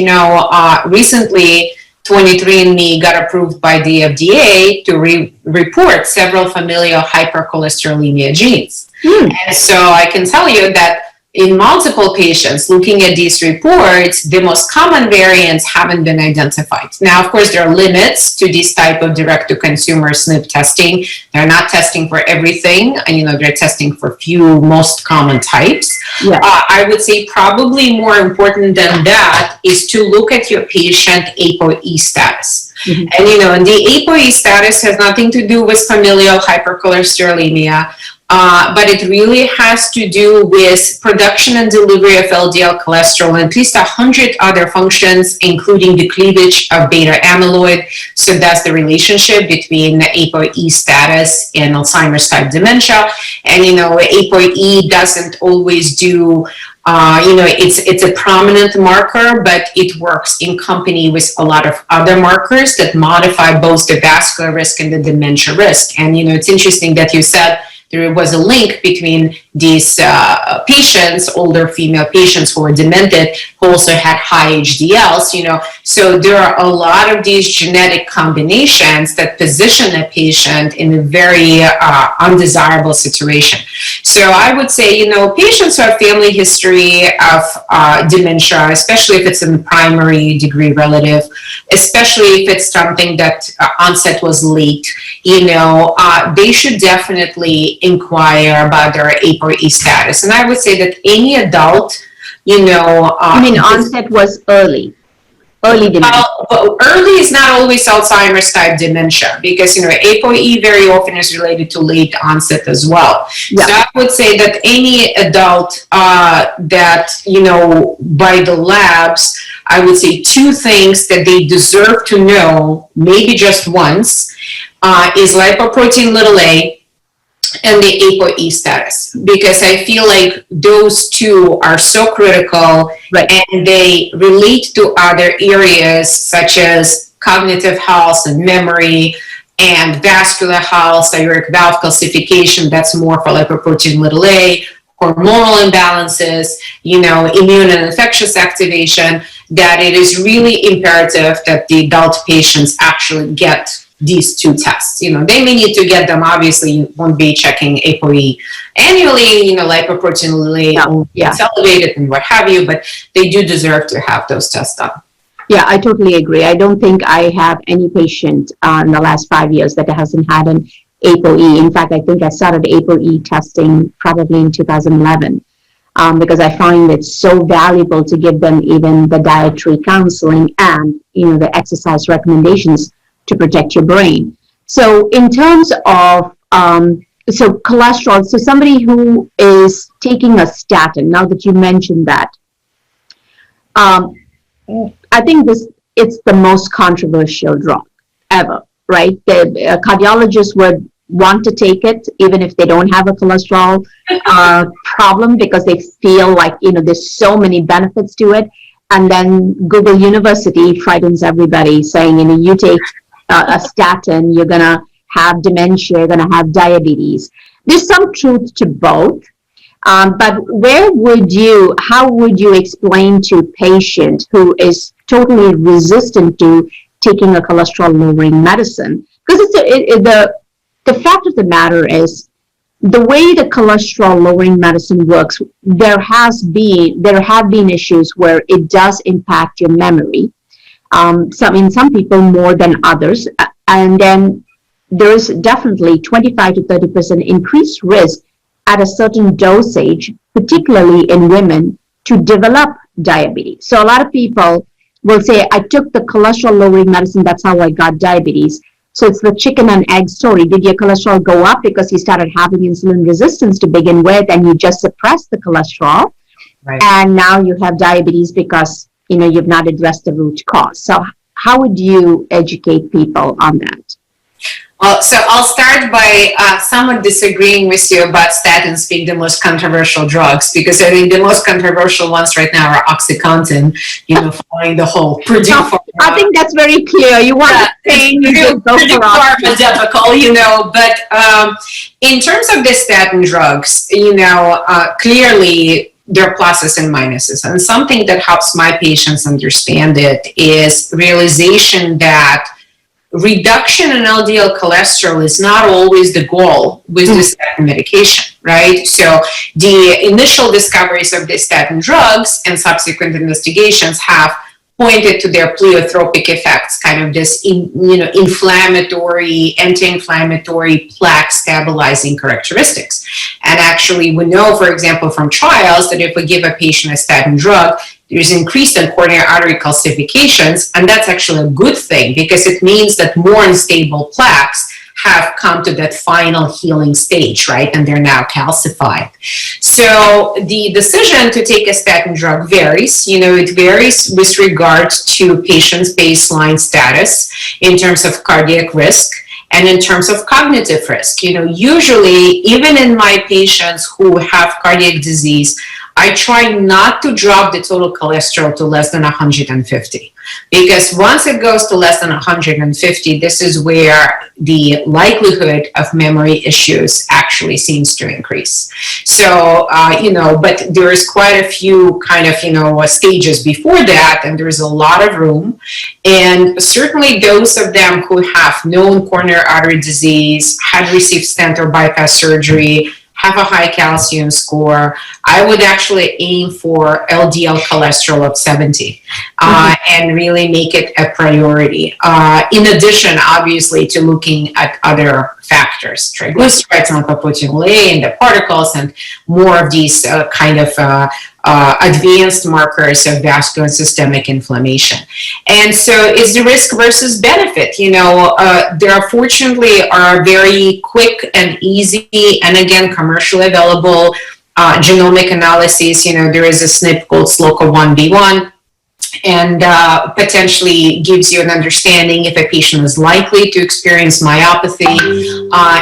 Recently, 23andMe got approved by the FDA to report several familial hypercholesterolemia genes. And so I can tell you that in multiple patients looking at these reports, the most common variants haven't been identified. Now, of course, there are limits to this type of direct-to-consumer SNP testing. They're not testing for everything, and they're testing for few most common types. Yeah. I would say probably more important than that is to look at your patient ApoE status. Mm-hmm. And the ApoE status has nothing to do with familial hypercholesterolemia. But it really has to do with production and delivery of LDL cholesterol and at least 100 other functions, including the cleavage of beta amyloid. So that's the relationship between the ApoE status and Alzheimer's type dementia. And, ApoE doesn't always do, it's a prominent marker, but it works in company with a lot of other markers that modify both the vascular risk and the dementia risk. And, it's interesting that you said there was a link between these patients, older female patients who were demented, who also had high HDLs, So there are a lot of these genetic combinations that position a patient in a very undesirable situation. So I would say, patients who have family history of dementia, especially if it's a primary degree relative, especially if it's something that onset was late, they should definitely inquire about their ApoE status. And I would say that any adult, onset was early dementia. Well, early is not always Alzheimer's type dementia, because ApoE very often is related to late onset as well. Yeah. So I would say that any adult that by the labs, I would say two things that they deserve to know, maybe just once, is lipoprotein a and the ApoE status, because I feel like those two are so critical, right, and they relate to other areas such as cognitive health and memory and vascular health, aortic valve calcification, that's more for lipoprotein A, hormonal imbalances, immune and infectious activation, that it is really imperative that the adult patients actually get these two tests. They may need to get them. Obviously, you won't be checking ApoE annually, lipoprotein it's elevated and what have you, but they do deserve to have those tests done. Yeah, I totally agree. I don't think I have any patient in the last 5 years that hasn't had an ApoE. In fact, I think I started ApoE testing probably in 2011 because I find it so valuable to give them even the dietary counseling and, the exercise recommendations to protect your brain. So in terms of cholesterol, so somebody who is taking a statin, now that you mentioned that, I think it's the most controversial drug ever, right? The cardiologists would want to take it even if they don't have a cholesterol problem, because they feel like, there's so many benefits to it. And then Google University frightens everybody, saying, you take a statin, you're going to have dementia, you're going to have diabetes. There's some truth to both. But how would you explain to a patient who is totally resistant to taking a cholesterol lowering medicine? Because the fact of the matter is, the way the cholesterol lowering medicine works, there have been issues where it does impact your memory. Some people more than others, and then there is definitely 25 to 30% increased risk at a certain dosage, particularly in women, to develop diabetes. So a lot of people will say, I took the cholesterol lowering medicine, that's how I got diabetes. So it's the chicken and egg story. Did your cholesterol go up because you started having insulin resistance to begin with, and you just suppressed the cholesterol, right, and now you have diabetes because you've not addressed the root cause? So how would you educate people on that? Well, so I'll start by somewhat disagreeing with you about statins being the most controversial drugs, because I think the most controversial ones right now are OxyContin, following the whole Purdue formula. I think that's very clear. You want to say Purdue pharmaceutical, but in terms of the statin drugs, clearly there are pluses and minuses. And something that helps my patients understand it is realization that reduction in LDL cholesterol is not always the goal with the statin medication, right? So the initial discoveries of the statin drugs and subsequent investigations have pointed to their pleiotropic effects, kind of this, inflammatory, anti-inflammatory, plaque stabilizing characteristics. And actually, we know, for example, from trials that if we give a patient a statin drug, there's increased in coronary artery calcifications, and that's actually a good thing because it means that more unstable plaques have come to that final healing stage, right? And they're now calcified. So the decision to take a statin drug varies. It varies with regard to patient's baseline status in terms of cardiac risk and in terms of cognitive risk. Usually, even in my patients who have cardiac disease, I try not to drop the total cholesterol to less than 150, because once it goes to less than 150, this is where the likelihood of memory issues actually seems to increase. So, but there is quite a few kind of, stages before that, and there's a lot of room. And certainly those of them who have known coronary artery disease, had received stent or bypass surgery, have a high calcium score, I would actually aim for LDL cholesterol of 70 and really make it a priority. In addition, obviously, to looking at other factors, triglycerides, lipoprotein and the particles, and more of these advanced markers of vascular and systemic inflammation. And so it's the risk versus benefit. There fortunately are very quick and easy, and again, commercially available genomic analyses. There is a SNP called SLOCO1B1, and potentially gives you an understanding if a patient is likely to experience myopathy,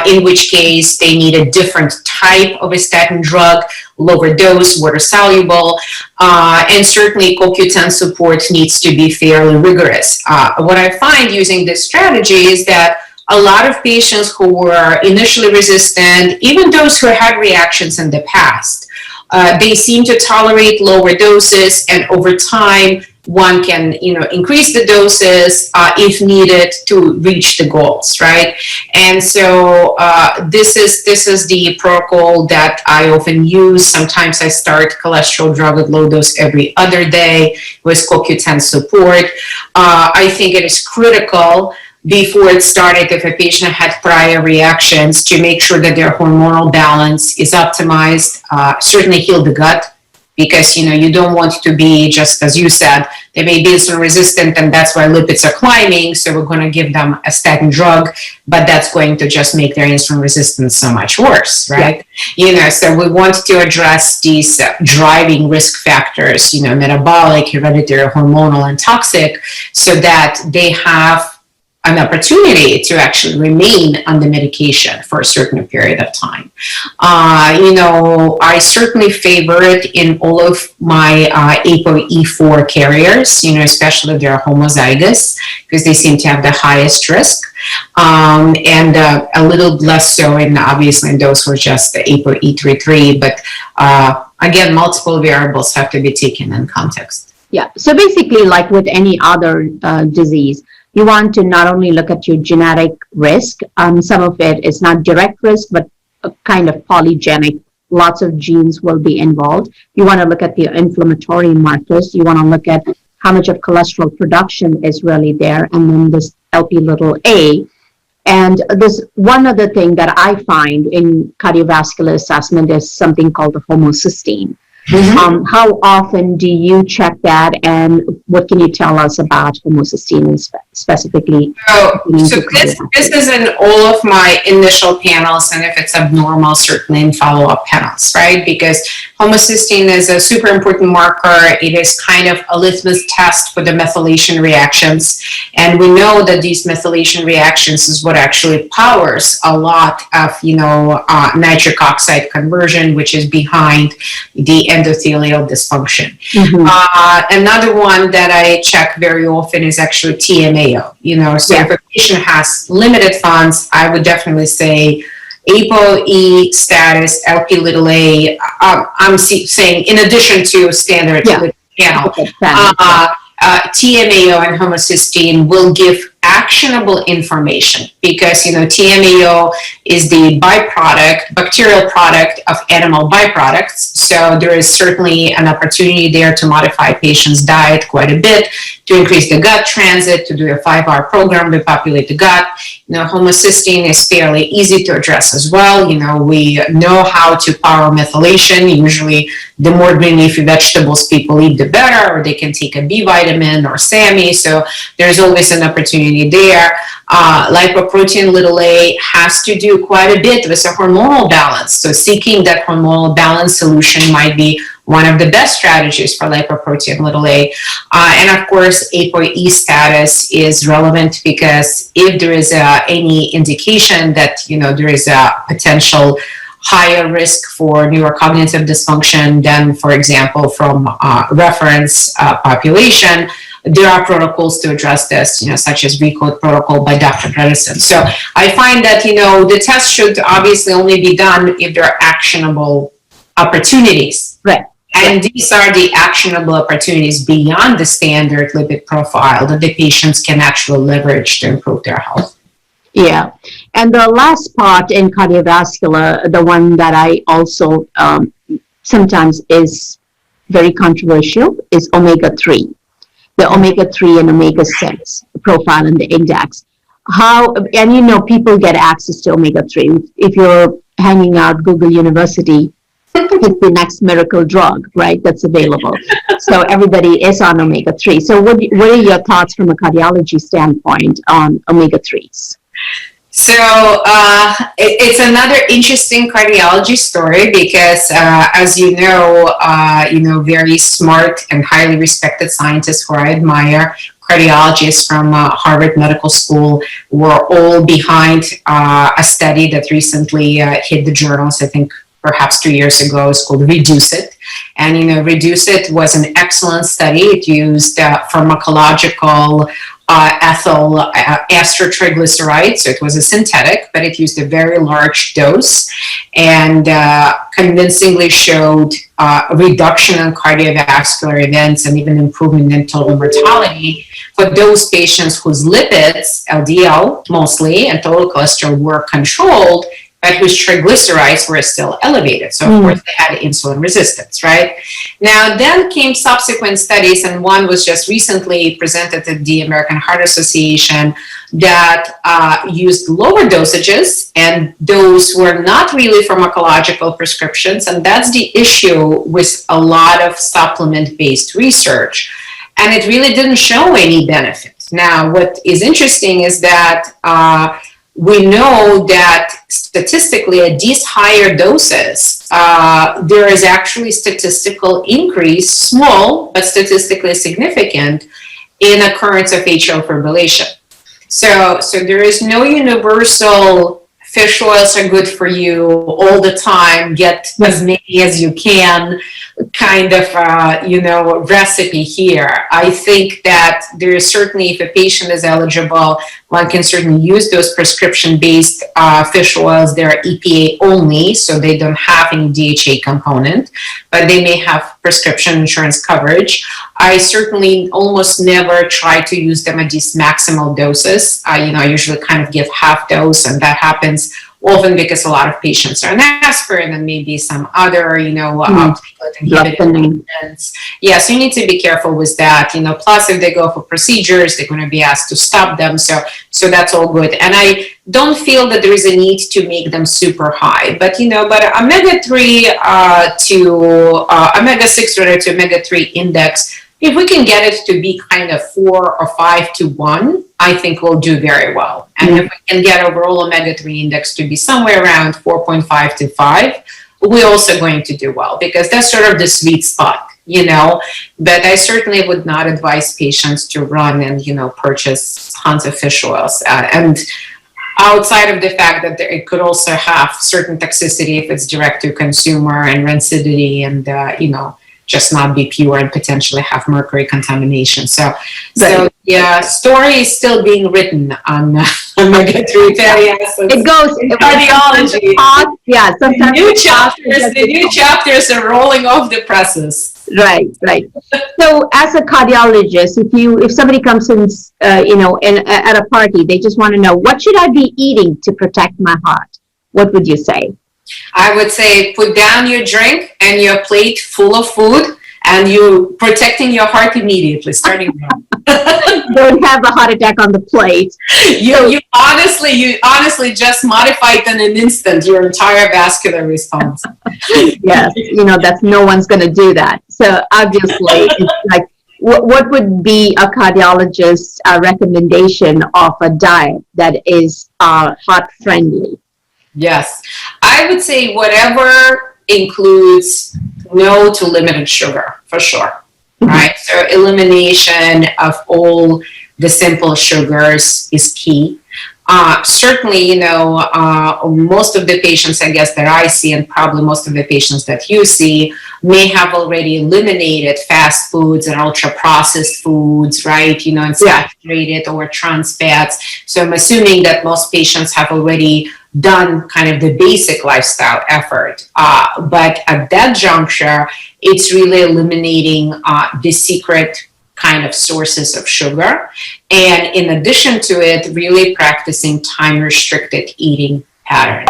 in which case they need a different type of a statin drug, lower dose, water soluble, and certainly CoQ10 support needs to be fairly rigorous. What I find using this strategy is that a lot of patients who were initially resistant, even those who had reactions in the past, they seem to tolerate lower doses, and over time, one can, increase the doses if needed to reach the goals, right? And so this is the protocol that I often use. Sometimes I start cholesterol drug at low dose every other day with CoQ10 support. I think it is critical before it started, if a patient had prior reactions, to make sure that their hormonal balance is optimized, certainly heal the gut, because you don't want to be, just as you said, they may be insulin resistant, and that's why lipids are climbing, so we're going to give them a statin drug, but that's going to just make their insulin resistance so much worse, right? Yeah. So we want to address these driving risk factors, metabolic, hereditary, hormonal, and toxic, so that they have an opportunity to actually remain on the medication for a certain period of time. I certainly favor it in all of my ApoE4 carriers, especially if they're homozygous, because they seem to have the highest risk, and a little less so obviously in those who are just the ApoE33, but again, multiple variables have to be taken in context. Yeah, so basically like with any other disease, you want to not only look at your genetic risk, some of it is not direct risk, but a kind of polygenic, lots of genes will be involved. You want to look at the inflammatory markers. You want to look at how much of cholesterol production is really there, and then this LP little a. And this one other thing that I find in cardiovascular assessment is something called the homocysteine. Mm-hmm. How often do you check that, and what can you tell us about homocysteine specifically? So this is in all of my initial panels, and if it's abnormal, certainly in follow-up panels, right? Because homocysteine is a super important marker. It is kind of a litmus test for the methylation reactions, and we know that these methylation reactions is what actually powers a lot of nitric oxide conversion, which is behind the endothelial dysfunction. Mm-hmm. Another one that I check very often is actually TMAO. So if a patient has limited funds, I would definitely say ApoE status, LP little a. I'm saying in addition to standard panel, TMAO and homocysteine will give actionable information, because TMAO is the bacterial product of animal byproducts. So there is certainly an opportunity there to modify patient's diet quite a bit, to increase the gut transit, to do a 5-hour program to populate the gut. Homocysteine is fairly easy to address as well. We know how to power methylation. Usually the more green leafy vegetables people eat, the better, or they can take a B vitamin or SAMe. So there's always an opportunity there. Lipoprotein little a has to do quite a bit with a hormonal balance. So seeking that hormonal balance solution might be one of the best strategies for lipoprotein little a. And of course, ApoE status is relevant, because if there is any indication that there is a potential higher risk for neurocognitive dysfunction than, for example, from reference population, there are protocols to address this, such as RECODE protocol by Dr. Bredesen. So I find that, the test should obviously only be done if there are actionable opportunities. Right. And these are the actionable opportunities beyond the standard lipid profile that the patients can actually leverage to improve their health. Yeah. And the last part in cardiovascular, the one that I also sometimes is very controversial, is omega-3. The omega-3 and omega-6 profile in the index. People get access to omega-3. If you're hanging out Google University, it's the next miracle drug, right, that's available. So everybody is on omega-3. So what are your thoughts from a cardiology standpoint on omega-3s? So it's another interesting cardiology story, because as you know, very smart and highly respected scientists who I admire, cardiologists from Harvard Medical School, were all behind a study that recently hit the journals, I think perhaps 2 years ago. It's called Reduce It. And, Reduce It was an excellent study. It used pharmacological ethyl ester triglycerides. So it was a synthetic, but it used a very large dose, and convincingly showed a reduction in cardiovascular events and even improvement in total mortality for those patients whose lipids, LDL mostly, and total cholesterol were controlled, but whose triglycerides were still elevated. So of course they had insulin resistance, right? Now then came subsequent studies, and one was just recently presented at the American Heart Association that used lower dosages, and those were not really pharmacological prescriptions, and that's the issue with a lot of supplement-based research. And it really didn't show any benefit. Now, what is interesting is that we know that statistically at these higher doses, there is actually statistical increase, small, but statistically significant, in occurrence of atrial fibrillation. So there is no universal fish oils are good for you all the time, get as many as you can kind of, recipe here. I think that there is certainly, if a patient is eligible, one can certainly use those prescription-based fish oils. They're EPA only, so they don't have any DHA component, but they may have prescription insurance coverage. I certainly almost never try to use them at these maximal doses. I usually kind of give half dose, and that happens often because a lot of patients are on aspirin and maybe some other, inhibitors. Yeah, so you need to be careful with that. Plus if they go for procedures, they're going to be asked to stop them. So that's all good. And I don't feel that there is a need to make them super high. But omega-3 to omega-6 related to omega-3 index, if we can get it to be kind of 4 or 5 to 1, I think we'll do very well. And if we can get overall omega-3 index to be somewhere around 4.5 to 5, we're also going to do well, because that's sort of the sweet spot, But I certainly would not advise patients to run and, purchase tons of fish oils. And outside of the fact that it could also have certain toxicity if it's direct to consumer and rancidity and, just not be pure and potentially have mercury contamination. So yeah, story is still being written on omega-3 fatty acids. It goes in cardiology. Sometimes the new chapters are rolling off the presses. Right. So, as a cardiologist, if somebody comes in, at a party, they just want to know, what should I be eating to protect my heart? What would you say? I would say put down your drink and your plate full of food, and you protecting your heart immediately, starting now. Don't have a heart attack on the plate. You honestly just modified in an instant your entire vascular response. Yes, that's no one's going to do that. So obviously, it's like, what would be a cardiologist's recommendation of a diet that is heart friendly? Yes, I would say whatever includes no to limited sugar, for sure, right? So elimination of all the simple sugars is key. Certainly, most of the patients, I guess, that I see, and probably most of the patients that you see, may have already eliminated fast foods and ultra-processed foods, right? And saturated or trans fats. So I'm assuming that most patients have already done kind of the basic lifestyle effort. But at that juncture, it's really eliminating the secret kind of sources of sugar. And in addition to it, really practicing time-restricted eating pattern.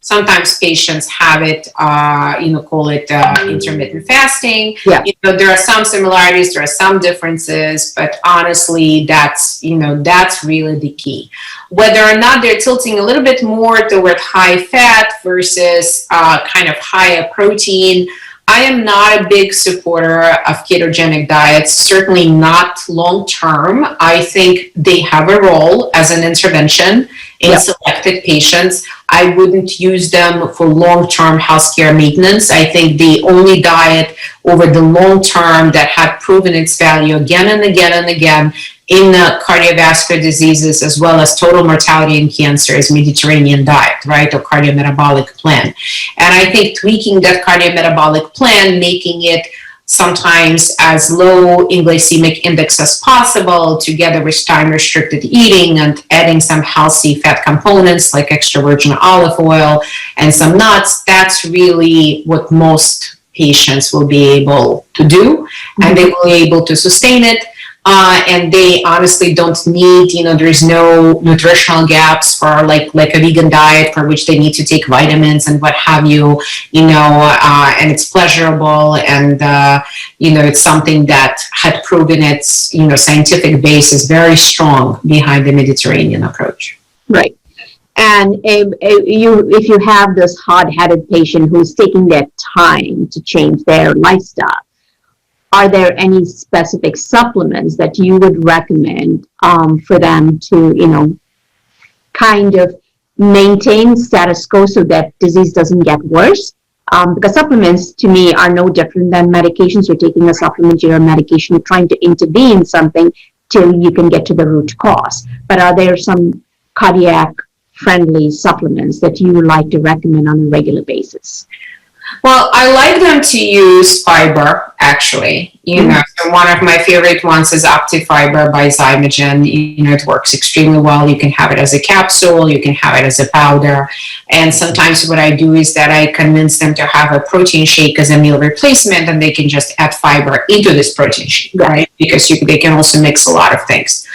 Sometimes patients have it, call it intermittent fasting. Yeah. There are some similarities, there are some differences, but honestly, that's really the key. Whether or not they're tilting a little bit more toward high fat versus kind of higher protein, I am not a big supporter of ketogenic diets, certainly not long term. I think they have a role as an intervention in selected patients. I wouldn't use them for long-term healthcare maintenance. I think the only diet over the long term that had proven its value again and again and again in cardiovascular diseases, as well as total mortality in cancer, is Mediterranean diet, right, or cardiometabolic plan. And I think tweaking that cardiometabolic plan, making it sometimes as low in glycemic index as possible, together with time-restricted eating and adding some healthy fat components like extra virgin olive oil and some nuts, that's really what most patients will be able to do, and they will be able to sustain it. And they honestly don't need, there's no nutritional gaps for like a vegan diet for which they need to take vitamins and what have you, and it's pleasurable, and, it's something that had proven its, scientific base is very strong behind the Mediterranean approach. Right. And if you have this hard-headed patient who's taking their time to change their lifestyle, are there any specific supplements that you would recommend for them to, kind of maintain status quo so that disease doesn't get worse? Because supplements, to me, are no different than medications. You're taking a supplement, you're a medication, you're trying to intervene something till you can get to the root cause. But are there some cardiac friendly supplements that you would like to recommend on a regular basis? Well, I like them to use fiber, actually. So one of my favorite ones is OptiFiber by Zymogen. It works extremely well. You can have it as a capsule, you can have it as a powder. And sometimes what I do is that I convince them to have a protein shake as a meal replacement, and they can just add fiber into this protein shake, right? Because they can also mix a lot of things.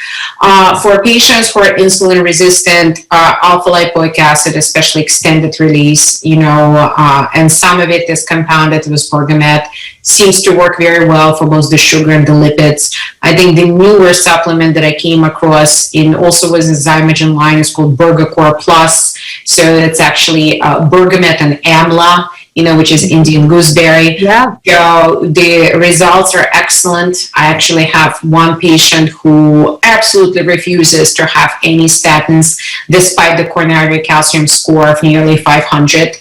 For patients who are insulin resistant, alpha lipoic acid, especially extended release, and some of it is compounded with bergamot, seems to work very well for both the sugar and the lipids. I think the newer supplement that I came across also was a Zymogen line is called Burgacore Plus. So it's actually bergamot and amla, which is Indian gooseberry. Yeah. So the results are excellent. I actually have one patient who absolutely refuses to have any statins, despite the coronary calcium score of nearly 500.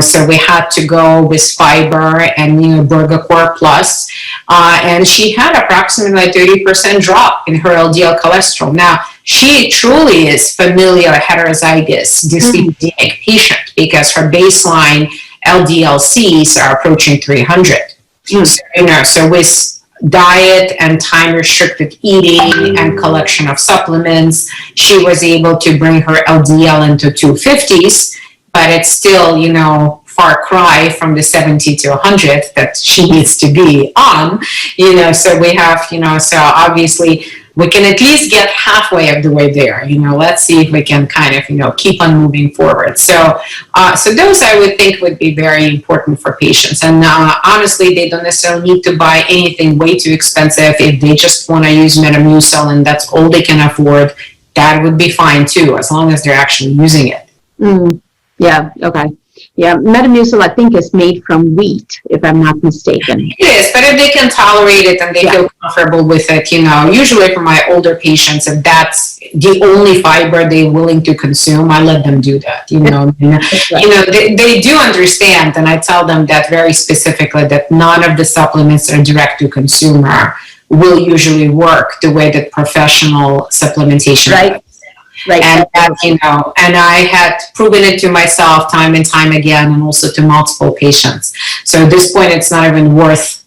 So we had to go with fiber and Burgacore Plus, and she had approximately a 30% drop in her LDL cholesterol. Now, she truly is familial heterozygous dyslipidemic patient because her baseline LDL-Cs are approaching 300. So with diet and time-restricted eating and collection of supplements, she was able to bring her LDL into 250s, but it's still, far cry from the 70 to 100 that she needs to be on, so we have, so obviously we can at least get halfway of the way there. Let's see if we can kind of, keep on moving forward. So those I would think would be very important for patients. And honestly, they don't necessarily need to buy anything way too expensive. If they just want to use Metamucil and that's all they can afford, that would be fine too, as long as they're actually using it. Yeah. Okay. Yeah, Metamucil, I think, is made from wheat, if I'm not mistaken. It is, but if they can tolerate it and they feel comfortable with it, usually for my older patients, if that's the only fiber they're willing to consume, I let them do that. Right. They do understand, and I tell them that very specifically, that none of the supplements that are direct to consumer will usually work the way that professional supplementation does. Right. And and I had proven it to myself time and time again, and also to multiple patients. So at this point, it's not even worth,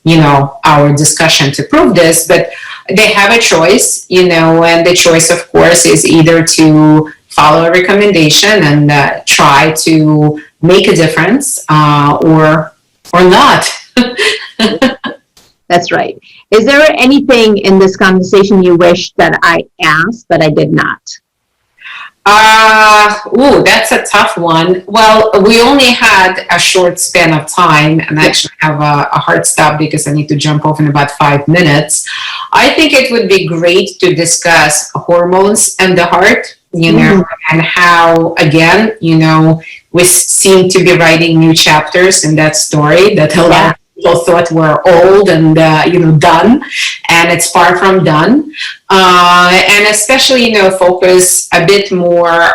our discussion to prove this, but they have a choice, and the choice, of course, is either to follow a recommendation and try to make a difference, or not. That's right. Is there anything in this conversation you wish that I asked, but I did not? That's a tough one. Well, we only had a short span of time, and I actually have a hard stop because I need to jump off in about 5 minutes. I think it would be great to discuss hormones and the heart, and how, again, we seem to be writing new chapters in that story that a lot of people thought were old and done, and it's far from done. And especially focus a bit more,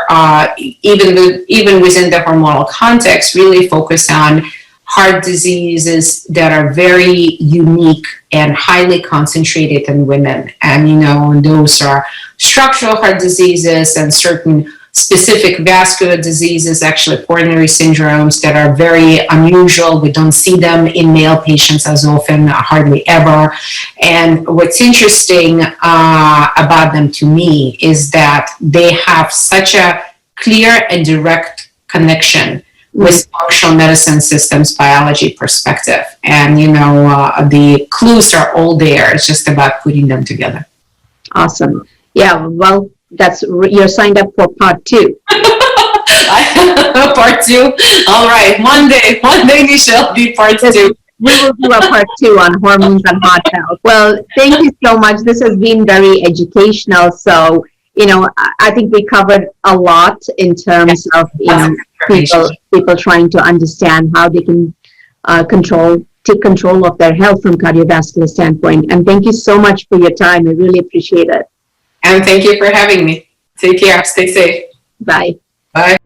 even within the hormonal context, really focus on heart diseases that are very unique and highly concentrated in women. And those are structural heart diseases and certain specific vascular diseases, actually coronary syndromes that are very unusual. We don't see them in male patients as often, hardly ever. And what's interesting about them to me is that they have such a clear and direct connection with functional medicine systems biology perspective. And, the clues are all there. It's just about putting them together. Awesome. Yeah, well, you're signed up for part 2. Part 2. All right. One day, Nisha, will be part 2. We will do a part 2 on hormones and heart health. Well, thank you so much. This has been very educational. So, I think we covered a lot in terms of, people trying to understand how they can take control of their health from cardiovascular standpoint. And thank you so much for your time. I really appreciate it. And thank you for having me. Take care. Stay safe. Bye. Bye.